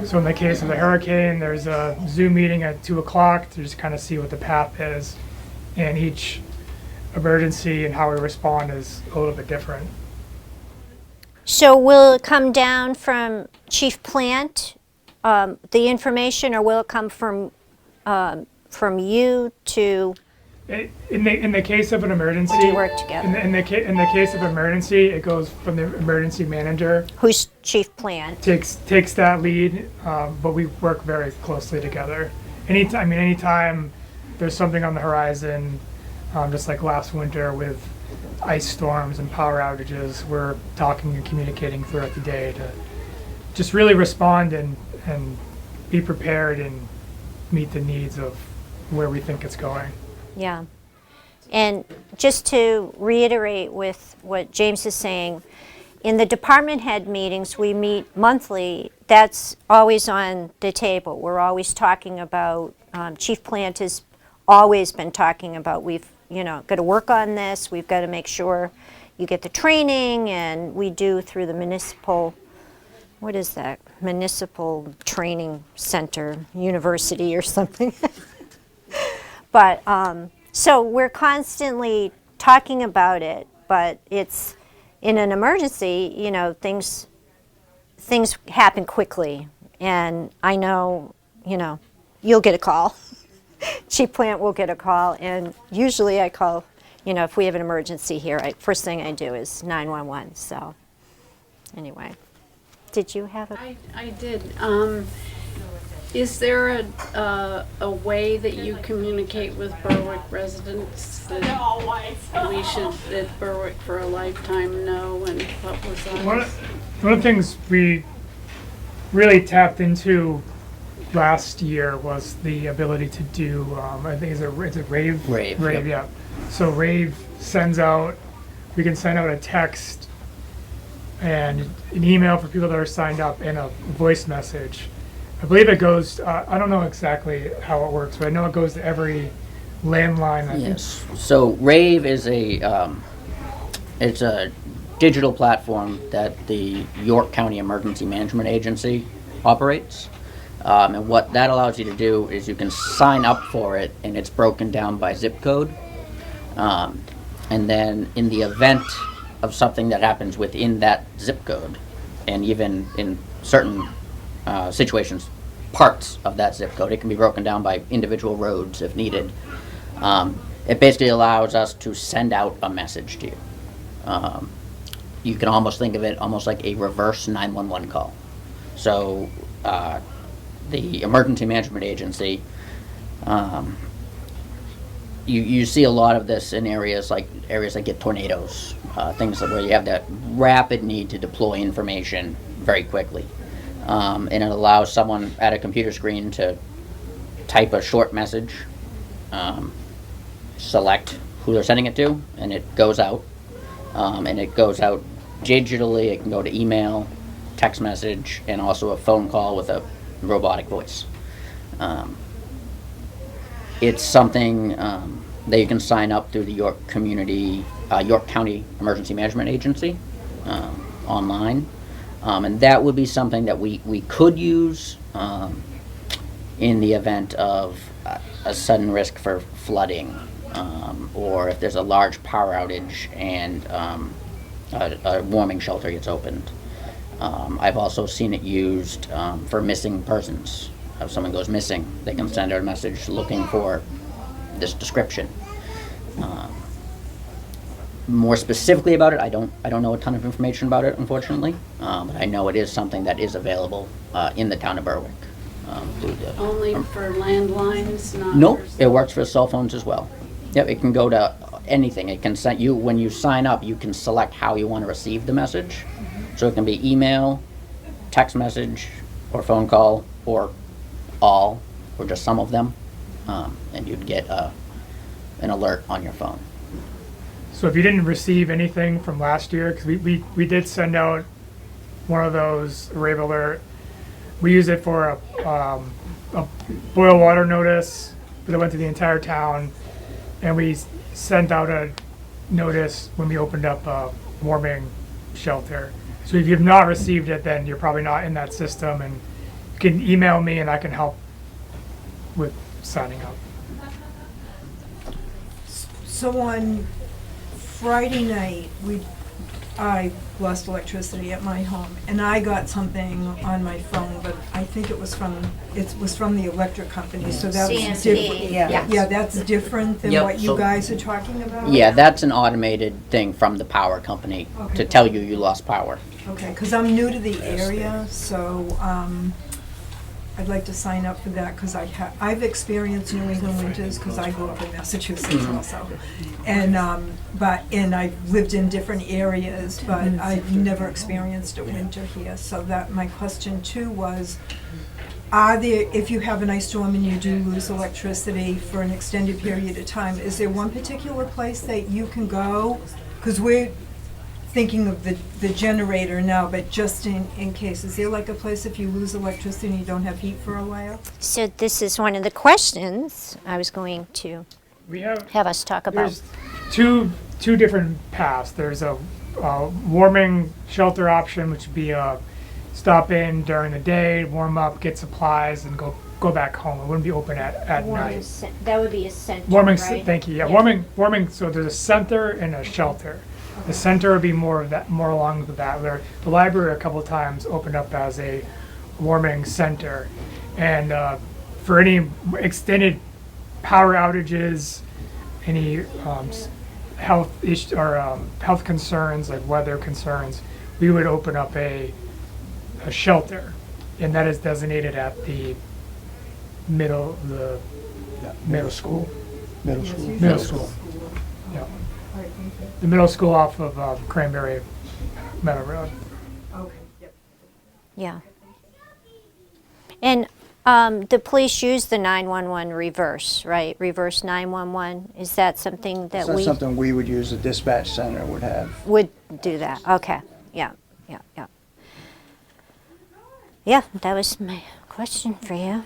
S3: So in the case of the hurricane, there's a Zoom meeting at 2 o'clock to just kind of see what the path is. And each emergency and how we respond is a little bit different.
S1: So will it come down from Chief Plant, the information, or will it come from you to?
S3: In the case of an emergency,
S1: do you work together?
S3: In the case of emergency, it goes from the emergency manager,
S1: who's Chief Plant.
S3: Takes that lead, but we work very closely together. Anytime there's something on the horizon, just like last winter with ice storms and power outages, we're talking and communicating throughout the day to just really respond and be prepared and meet the needs of where we think it's going.
S1: Yeah. And just to reiterate with what James is saying, in the department head meetings, we meet monthly. That's always on the table. We're always talking about, Chief Plant has always been talking about, we've got to work on this. We've got to make sure you get the training, and we do through the municipal, what is that? Municipal Training Center, University or something. But, so we're constantly talking about it, but it's, in an emergency, things happen quickly. And I know, you'll get a call. Chief Plant will get a call, and usually I call, if we have an emergency here, first thing I do is 911. So, anyway, did you have a?
S11: I did. Is there a way that you communicate with Berwick residents that Berwick for a lifetime know and publicize?
S3: One of the things we really tapped into last year was the ability to do, I think it's a Rave?
S4: Rave,
S3: Rave,
S4: yep.
S3: yeah. So Rave sends out, we can send out a text and an email for people that are signed up and a voice message. I believe it goes, I don't know exactly how it works, but I know it goes to every landline.
S4: Yes. So Rave is it's a digital platform that the York County Emergency Management Agency operates. And what that allows you to do is you can sign up for it, and it's broken down by zip code. And then in the event of something that happens within that zip code, and even in certain situations, parts of that zip code, it can be broken down by individual roads if needed. It basically allows us to send out a message to you. You can almost think of it almost like a reverse 911 call. So the Emergency Management Agency you see a lot of this in areas that get tornadoes, things where you have that rapid need to deploy information very quickly. And it allows someone at a computer screen to type a short message, select who they're sending it to, and it goes out. And it goes out digitally. It can go to email, text message, and also a phone call with a robotic voice. It's something that you can sign up through the York County Emergency Management Agency online. And that would be something that we could use in the event of a sudden risk for flooding, or if there's a large power outage and a warming shelter gets opened. I've also seen it used for missing persons. If someone goes missing, they can send out a message looking for this description. More specifically about it, I don't know a ton of information about it, unfortunately, but I know it is something that is available in the town of Berwick.
S11: Only for landlines, not
S4: Nope,
S11: for
S4: it works for cell phones as well. Yep, it can go to anything. It can send you, when you sign up, you can select how you want to receive the message. So it can be email, text message, or phone call, or all, or just some of them, and you'd get an alert on your phone.
S3: So if you didn't receive anything from last year, because we did send out one of those rave alert. We use it for a boil water notice that went to the entire town, and we sent out a notice when we opened up a warming shelter. So if you've not received it, then you're probably not in that system, and you can email me and I can help with signing up.
S9: So on Friday night, I lost electricity at my home, and I got something on my phone, but I think it was from the electric company, so that was
S1: CMP,
S9: different.
S1: yeah.
S9: Yeah, that's different than
S4: Yep,
S9: what you
S4: so-
S9: guys are talking about?
S4: Yeah, that's an automated thing from the power company
S9: Okay.
S4: to tell you lost power.
S9: Okay, because I'm new to the area, so I'd like to sign up for that, because I've experienced New England winters, because I grew up in Massachusetts also. And, and I've lived in different areas, but I've never experienced a winter here. So that, my question too was, if you have an ice storm and you do lose electricity for an extended period of time, is there one particular place that you can go? Because we're thinking of the generator now, but just in case, is there like a place if you lose electricity and you don't have heat for a while?
S1: So this is one of the questions I was going to
S3: We have
S1: us talk about.
S3: There's two different paths. There's a warming shelter option, which would be a stop in during the day, warm up, get supplies, and go back home. It wouldn't be open at night.
S1: That would be a center,
S3: Warming,
S1: right?
S3: thank you. Yeah,
S1: Yeah.
S3: warming. So there's a center and a shelter. The center would be more along that. Where the library a couple of times opened up as a warming center, and for any extended power outages, any health issues or health concerns like weather concerns, we would open up a shelter, and that is designated at the middle school.
S5: Middle school.
S3: Middle school. Yeah. The middle school off of Cranberry Meadow Road.
S9: Okay, yep.
S1: Yeah. And the police use the 911 reverse, right? Reverse 911. Is that something that
S5: So
S1: we
S5: that's something we would use, the dispatch center would have.
S1: would do that? Okay. Yeah. Yeah, that was my question for you.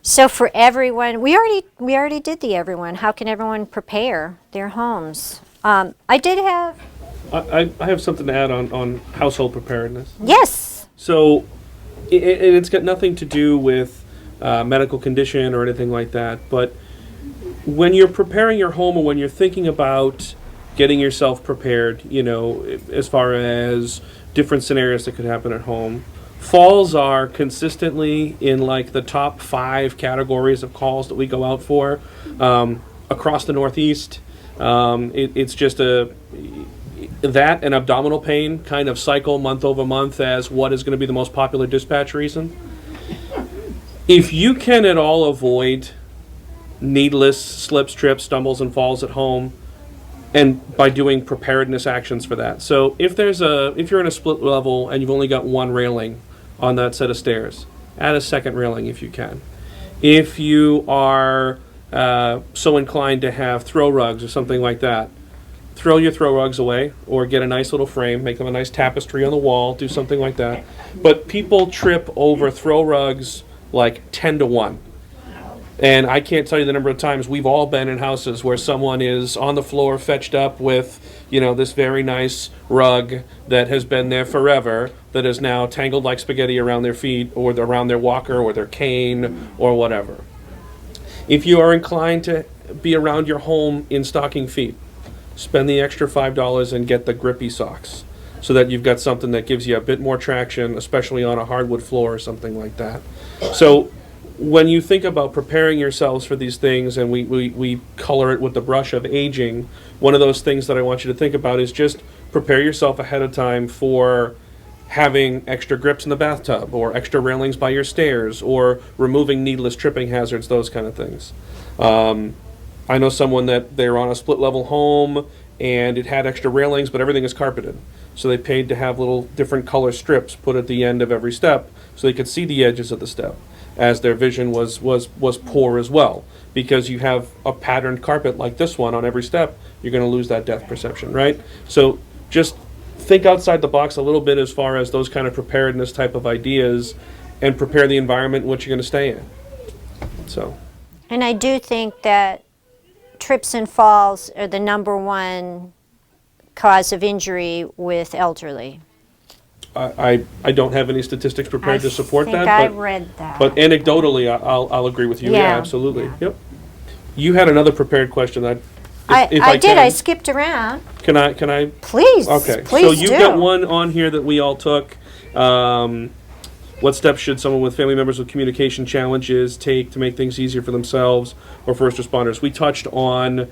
S1: So for everyone, we already did the everyone. How can everyone prepare their homes? I did have.
S2: I have something to add on household preparedness.
S1: Yes.
S2: So it's got nothing to do with medical condition or anything like that, but when you're preparing your home or when you're thinking about getting yourself prepared, as far as different scenarios that could happen at home, falls are consistently in like the top 5 categories of calls that we go out for across the Northeast. It's just that and abdominal pain kind of cycle month over month as what is going to be the most popular dispatch reason. If you can at all avoid needless slips, trips, stumbles, and falls at home, and by doing preparedness actions for that. So if you're in a split level and you've only got one railing on that set of stairs, add a second railing if you can. If you are so inclined to have throw rugs or something like that, throw your throw rugs away or get a nice little frame, make them a nice tapestry on the wall, do something like that. But people trip over throw rugs like 10 to 1. And I can't tell you the number of times we've all been in houses where someone is on the floor fetched up with, this very nice rug that has been there forever that is now tangled like spaghetti around their feet or around their walker or their cane or whatever. If you are inclined to be around your home in stocking feet, spend the extra $5 and get the grippy socks so that you've got something that gives you a bit more traction, especially on a hardwood floor or something like that. So when you think about preparing yourselves for these things, and we color it with the brush of aging, one of those things that I want you to think about is just prepare yourself ahead of time for having extra grips in the bathtub or extra railings by your stairs or removing needless tripping hazards, those kind of things. I know someone that they're on a split level home and it had extra railings, but everything is carpeted. So they paid to have little different color strips put at the end of every step so they could see the edges of the step, as their vision was poor as well. Because you have a patterned carpet like this one on every step, you're going to lose that depth perception, right? So just think outside the box a little bit as far as those kind of preparedness type of ideas, and prepare the environment in which you're going to stay in. So.
S1: And I do think that trips and falls are the #1 cause of injury with elderly.
S2: I don't have any statistics prepared to support that.
S1: I read that.
S2: But anecdotally, I'll agree with you. Yeah, absolutely. Yeah. Yep. You had another prepared question. If I
S1: did.
S2: can,
S1: I skipped around.
S2: Can I?
S1: Please.
S2: Okay.
S1: Please
S2: so you've
S1: do.
S2: got one on here that we all took. What steps should someone with family members with communication challenges take to make things easier for themselves or first responders? We touched on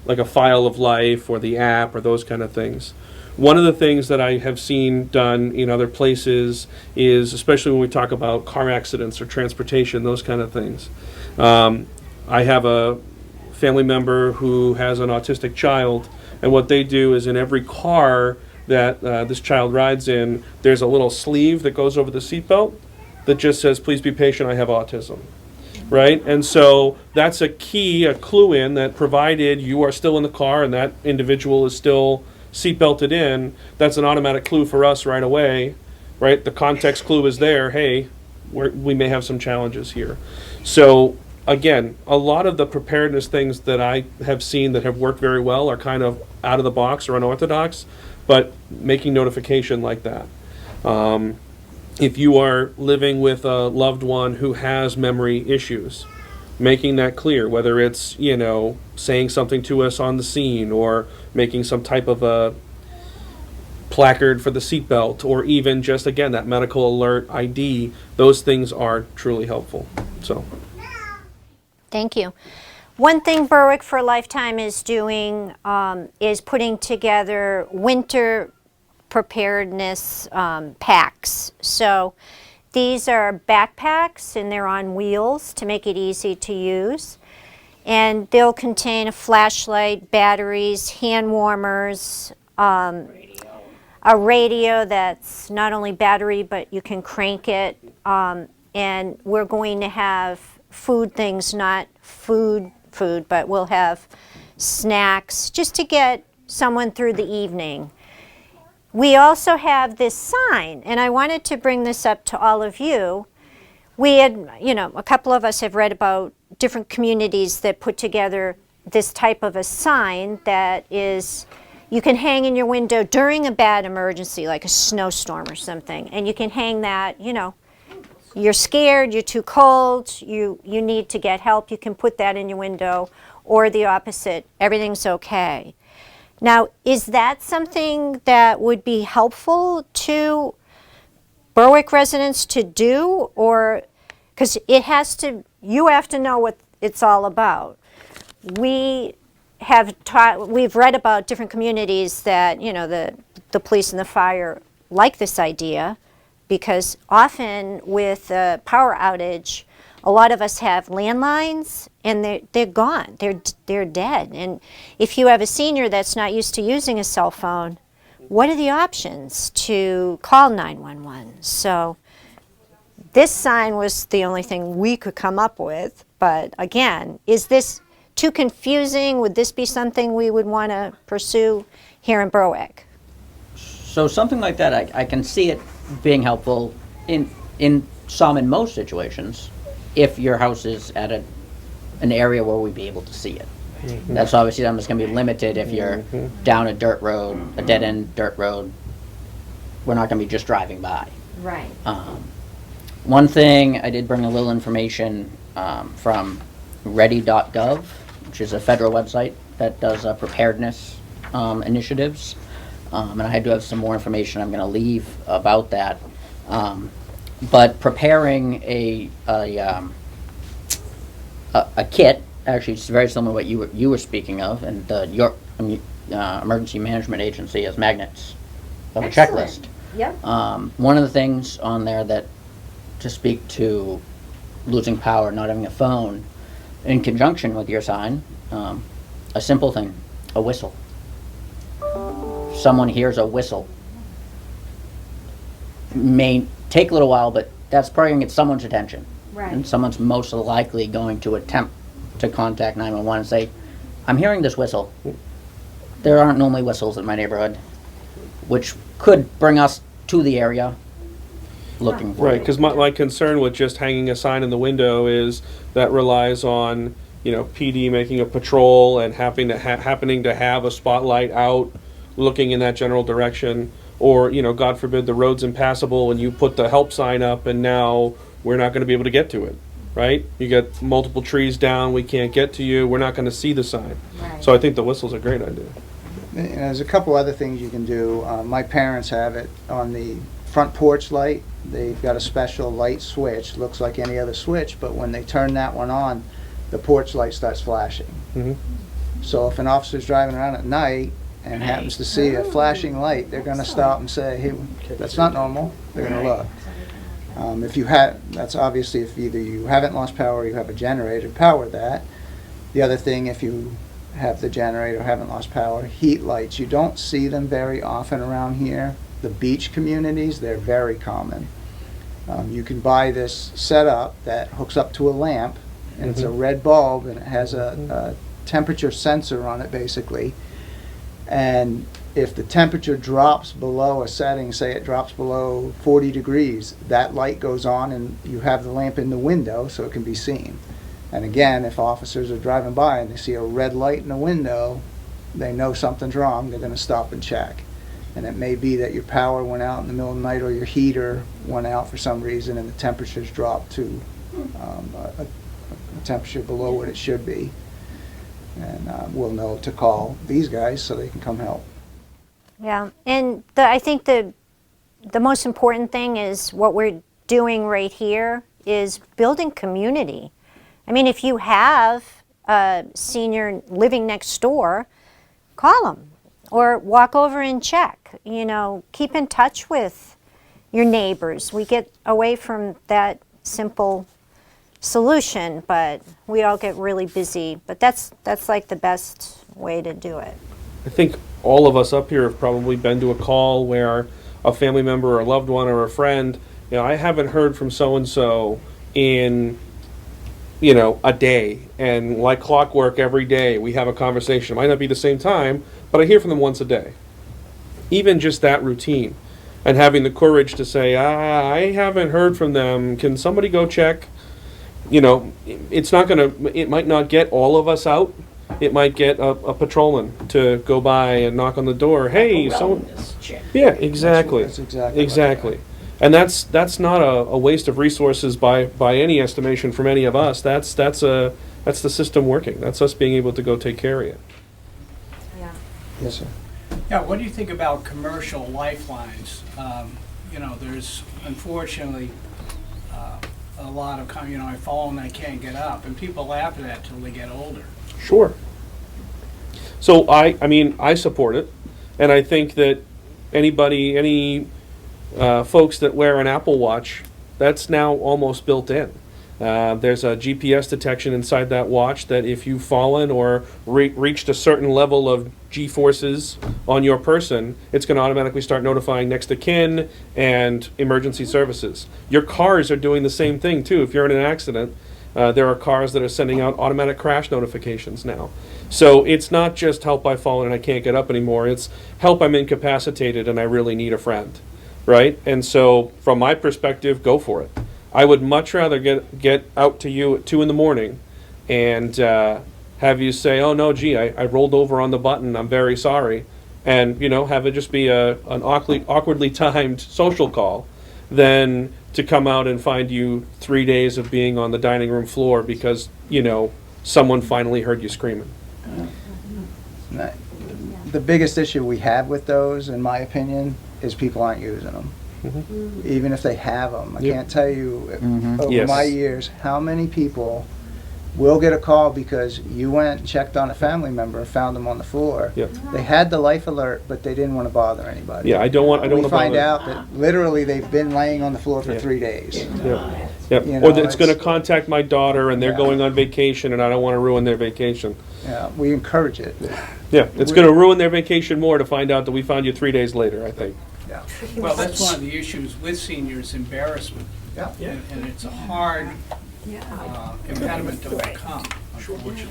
S2: like a file of life or the app or those kind of things. One of the things that I have seen done in other places is, especially when we talk about car accidents or transportation, those kind of things. I have a family member who has an autistic child, and what they do is in every car that this child rides in, there's a little sleeve that goes over the seatbelt that just says, "Please be patient, I have autism." Right? And so that's a clue in that, provided you are still in the car and that individual is still seatbelted in, that's an automatic clue for us right away, right? The context clue is there. Hey, we may have some challenges here. So again, a lot of the preparedness things that I have seen that have worked very well are kind of out of the box or unorthodox, but making notification like that. If you are living with a loved one who has memory issues, making that clear, whether it's, saying something to us on the scene or making some type of a placard for the seatbelt, or even just, again, that medical alert ID, those things are truly helpful. So.
S1: Thank you. One thing Berwick for a Lifetime is doing is putting together winter preparedness packs. So these are backpacks and they're on wheels to make it easy to use. And they'll contain a flashlight, batteries, hand warmers, a radio that's not only battery but you can crank it. And we're going to have food things, not food, but we'll have snacks just to get someone through the evening. We also have this sign, and I wanted to bring this up to all of you. We had, a couple of us have read about different communities that put together this type of a sign that is, you can hang in your window during a bad emergency, like a snowstorm or something, and you can hang that, you're scared, you're too cold, you need to get help, you can put that in your window, or the opposite, everything's okay. Now, is that something that would be helpful to Berwick residents to do, or, because you have to know what it's all about. We've read about different communities that, the police and the fire like this idea, because often with a power outage, A lot of us have landlines, and they're gone. They're dead. And if you have a senior that's not used to using a cell phone, what are the options to call 911? So this sign was the only thing we could come up with. But again, is this too confusing? Would this be something we would want to pursue here in Berwick?
S4: So something like that, I can see it being helpful in some and most situations if your house is at an area where we'd be able to see it. That's obviously just going to be limited if you're down a dirt road, a dead-end dirt road. We're not going to be just driving by.
S1: Right.
S4: One thing, I did bring a little information from ready.gov, which is a federal website that does preparedness initiatives. And I do have some more information I'm going to leave about that. But preparing a kit, actually it's very similar to what you were speaking of, and your emergency management agency has magnets of a checklist.
S1: Yep.
S4: One of the things on there that to speak to losing power, not having a phone, in conjunction with your sign, a simple thing, a whistle. Someone hears a whistle. May take a little while, but that's probably going to get someone's attention.
S1: Right.
S4: And someone's most likely going to attempt to contact 911 and say, I'm hearing this whistle. There aren't normally whistles in my neighborhood, which could bring us to the area looking for
S2: Right,
S4: you.
S2: because my concern with just hanging a sign in the window is that relies on, PD making a patrol and happening to have a spotlight out looking in that general direction, or, God forbid, the road's impassable and you put the help sign up and now we're not going to be able to get to it, right? You get multiple trees down, we can't get to you, we're not going to see the sign.
S1: Right.
S2: So I think the whistle's a great idea.
S5: And there's a couple other things you can do. My parents have it on the front porch light. They've got a special light switch, looks like any other switch, but when they turn that one on, the porch light starts flashing.
S2: Mm-hmm.
S5: So if an officer's driving around at night and happens to see a flashing light, they're going to stop and say, hey, that's not normal. They're going to look. That's obviously if either you haven't lost power or you have a generator to power that. The other thing, if you have the generator or haven't lost power, heat lights. You don't see them very often around here. The beach communities, they're very common. You can buy this setup that hooks up to a lamp, and it's a red bulb, and it has a temperature sensor on it, basically. And if the temperature drops below a setting, say it drops below 40 degrees, that light goes on, and you have the lamp in the window so it can be seen. And again, if officers are driving by and they see a red light in the window, they know something's wrong, they're going to stop and check. And it may be that your power went out in the middle of the night or your heater went out for some reason and the temperature's dropped to a temperature below what it should be. And we'll know to call these guys so they can come help.
S1: Yeah, and I think the most important thing is what we're doing right here is building community. I mean, if you have a senior living next door, call them or walk over and check. Keep in touch with your neighbors. We get away from that simple solution, but we all get really busy. But that's like the best way to do it.
S2: I think all of us up here have probably been to a call where a family member or a loved one or a friend, I haven't heard from so-and-so in, a day. And like clockwork, every day we have a conversation. It might not be the same time, but I hear from them once a day. Even just that routine and having the courage to say, I haven't heard from them. Can somebody go check? It might not get all of us out. It might get a patrolman to go by and knock on the door. Hey, someone. Yeah, exactly.
S5: That's exactly.
S2: Exactly. And that's not a waste of resources by any estimation from any of us. That's the system working. That's us being able to go take care of it.
S1: Yeah.
S5: Yes, sir.
S10: Yeah, what do you think about commercial lifelines? There's unfortunately a lot of, I fall and I can't get up, and people laugh at that till they get older.
S2: Sure. So I support it, and I think that any folks that wear an Apple Watch, that's now almost built in. There's a GPS detection inside that watch that if you've fallen or reached a certain level of G-forces on your person, it's going to automatically start notifying next of kin and emergency services. Your cars are doing the same thing too. If you're in an accident, there are cars that are sending out automatic crash notifications now. So it's not just help, I've fallen and I can't get up anymore. It's help, I'm incapacitated and I really need a friend, right? And so from my perspective, go for it. I would much rather get out to you at 2 in the morning and have you say, oh no, gee, I rolled over on the button, I'm very sorry, and have it just be an awkwardly timed social call, than to come out and find you 3 days of being on the dining room floor because someone finally heard you screaming.
S5: The biggest issue we have with those, in my opinion, is people aren't using them. Even if they have them. I can't tell you over my years how many people will get a call because you went and checked on a family member and found them on the floor. They had the life alert, but they didn't want to bother anybody.
S2: I don't want to
S5: find out that literally they've been laying on the floor for 3 days.
S2: Or that it's going to contact my daughter and they're going on vacation and I don't want to ruin their vacation.
S5: We encourage it.
S2: It's going to ruin their vacation more to find out that we found you 3 days later, I think.
S10: Well, that's one of the issues with seniors, embarrassment. And it's a hard impediment to overcome, unfortunately.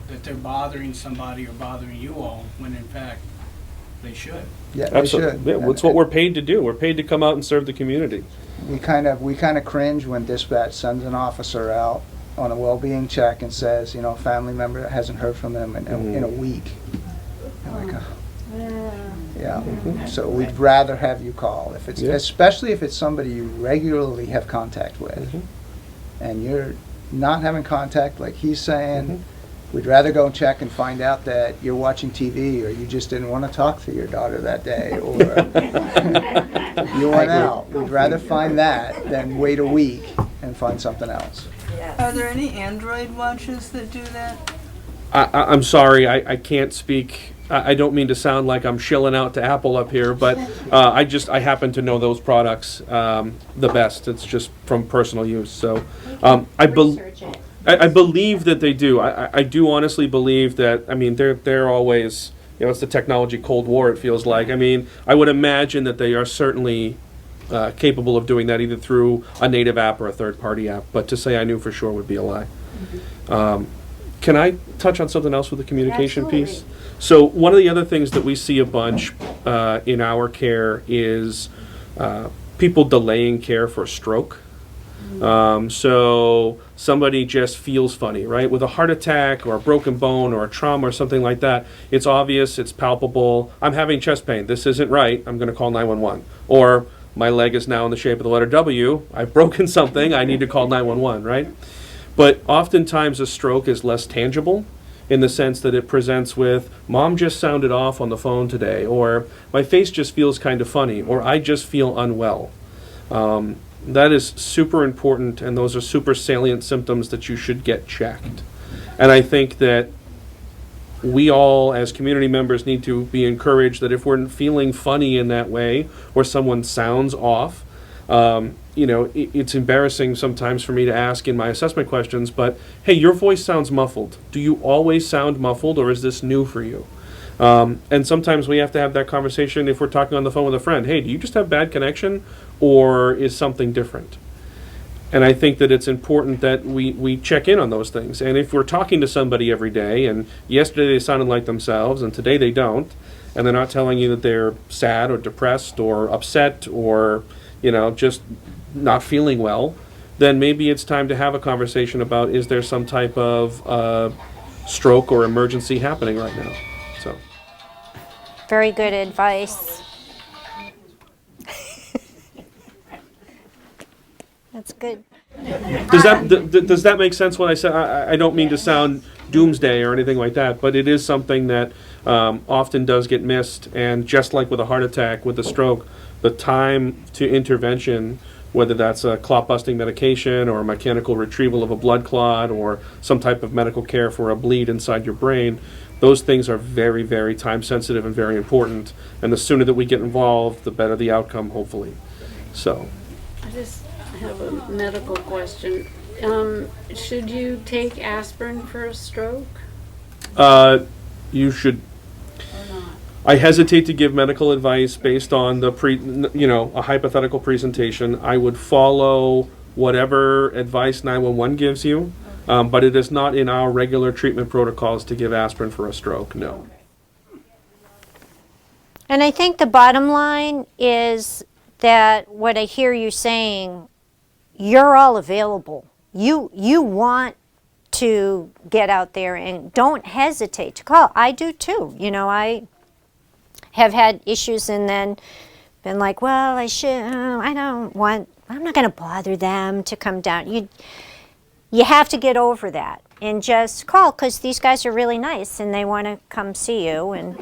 S10: That they're bothering somebody or bothering you all when in fact they should.
S2: Absolutely. It's what we're paid to do. We're paid to come out and serve the community.
S5: We kind of cringe when dispatch sends an officer out on a well-being check and says, family member that hasn't heard from them in a week. I'm like, so we'd rather have you call, if it's especially if it's somebody you regularly have contact with, and you're not having contact, like he's saying. We'd rather go and check and find out that you're watching TV, or you just didn't want to talk to your daughter that day, or you went out. We'd rather find that than wait a week and find something else.
S9: Are there any Android watches that do that?
S2: I'm sorry, I can't speak. I don't mean to sound like I'm shilling out to Apple up here, but I happen to know those products the best. It's just from personal use. So I believe that they do. I do honestly believe that. I mean, they're always, it's the technology Cold War, it feels like. I mean, I would imagine that they are certainly capable of doing that either through a native app or a third-party app. But to say I knew for sure would be a lie. Can I touch on something else with the communication piece? So one of the other things that we see a bunch in our care is people delaying care for stroke. So somebody just feels funny, right? With a heart attack or a broken bone or a trauma or something like that, it's obvious, it's palpable. I'm having chest pain. This isn't right. I'm going to call 911. Or my leg is now in the shape of the letter W. I've broken something. I need to call 911, right? But oftentimes a stroke is less tangible in the sense that it presents with, Mom just sounded off on the phone today, or my face just feels kind of funny, or I just feel unwell. That is super important, and those are super salient symptoms that you should get checked. And I think that we all, as community members, need to be encouraged that if we're feeling funny in that way, or someone sounds off, it's embarrassing sometimes for me to ask in my assessment questions, but hey, your voice sounds muffled. Do you always sound muffled, or is this new for you? And sometimes we have to have that conversation if we're talking on the phone with a friend. Hey, do you just have bad connection, or is something different? And I think that it's important that we check in on those things. And if we're talking to somebody every day, and yesterday they sounded like themselves, and today they don't, and they're not telling you that they're sad or depressed or upset or, just not feeling well, then maybe it's time to have a conversation about, is there some type of stroke or emergency happening right now? So,
S1: Very good advice. That's good.
S2: Does that make sense when I say, I don't mean to sound doomsday or anything like that, but it is something that often does get missed. And just like with a heart attack, with a stroke, the time to intervention, whether that's a clot-busting medication or a mechanical retrieval of a blood clot or some type of medical care for a bleed inside your brain, those things are very, very time-sensitive and very important. And the sooner that we get involved, the better the outcome, hopefully. So.
S11: have a medical question. Should you take aspirin for a stroke
S2: You should.
S11: or not?
S2: I hesitate to give medical advice based on the a hypothetical presentation. I would follow whatever advice 911 gives you, but it is not in our regular treatment protocols to give aspirin for a stroke, no.
S1: And I think the bottom line is that what I hear you saying, you're all available. You want to get out there and don't hesitate to call. I do too. You know, I have had issues and then been like, well, I'm not going to bother them to come down. You have to get over that and just call, because these guys are really nice and they want to come see you, and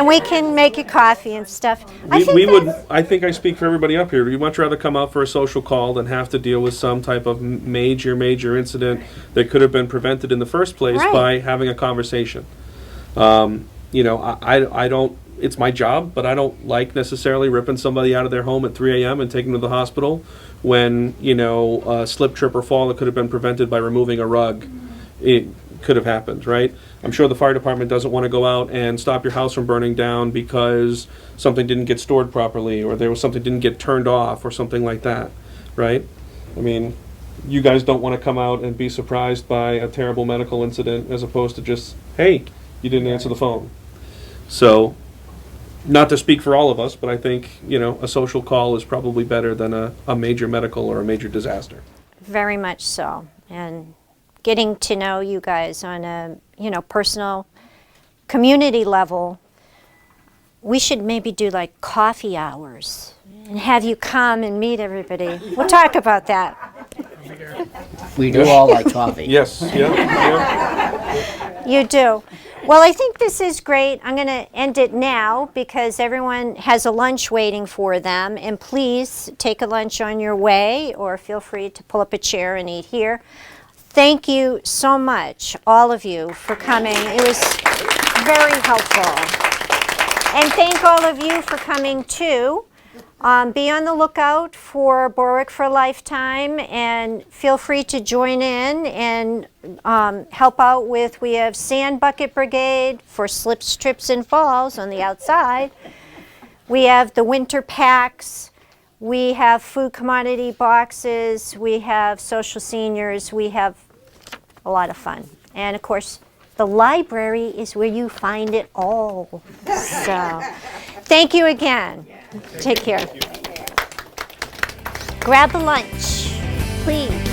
S1: we can make you coffee and stuff. I
S2: think I speak for everybody up here. We'd much rather come out for a social call than have to deal with some type of major incident that could have been prevented in the first place by having a conversation. I don't, it's my job, but I don't like necessarily ripping somebody out of their home at 3 a.m. and taking them to the hospital when, a slip, trip, or fall that could have been prevented by removing a rug. It could have happened, right? I'm sure the fire department doesn't want to go out and stop your house from burning down because something didn't get stored properly, or there was something didn't get turned off, or something like that, right? I mean, you guys don't want to come out and be surprised by a terrible medical incident as opposed to just, hey, you didn't answer the phone. So, not to speak for all of us, but I think, a social call is probably better than a major medical or a major disaster.
S1: Very much so. And getting to know you guys on a, personal community level, we should maybe do like coffee hours and have you come and meet everybody. We'll talk about that.
S4: We do all like coffee.
S2: Yes, yeah.
S1: You do. Well, I think this is great. I'm going to end it now because everyone has a lunch waiting for them. And please take a lunch on your way, or feel free to pull up a chair and eat here. Thank you so much, all of you, for coming. It was very helpful. And thank all of you for coming too. Be on the lookout for Berwick for a Lifetime, and feel free to join in and help out with, we have Sand Bucket Brigade for slips, trips, and falls on the outside. We have the winter packs. We have food commodity boxes. We have social seniors. We have a lot of fun. And of course, the library is where you find it all. So, thank you again. Take care. Grab a lunch, please.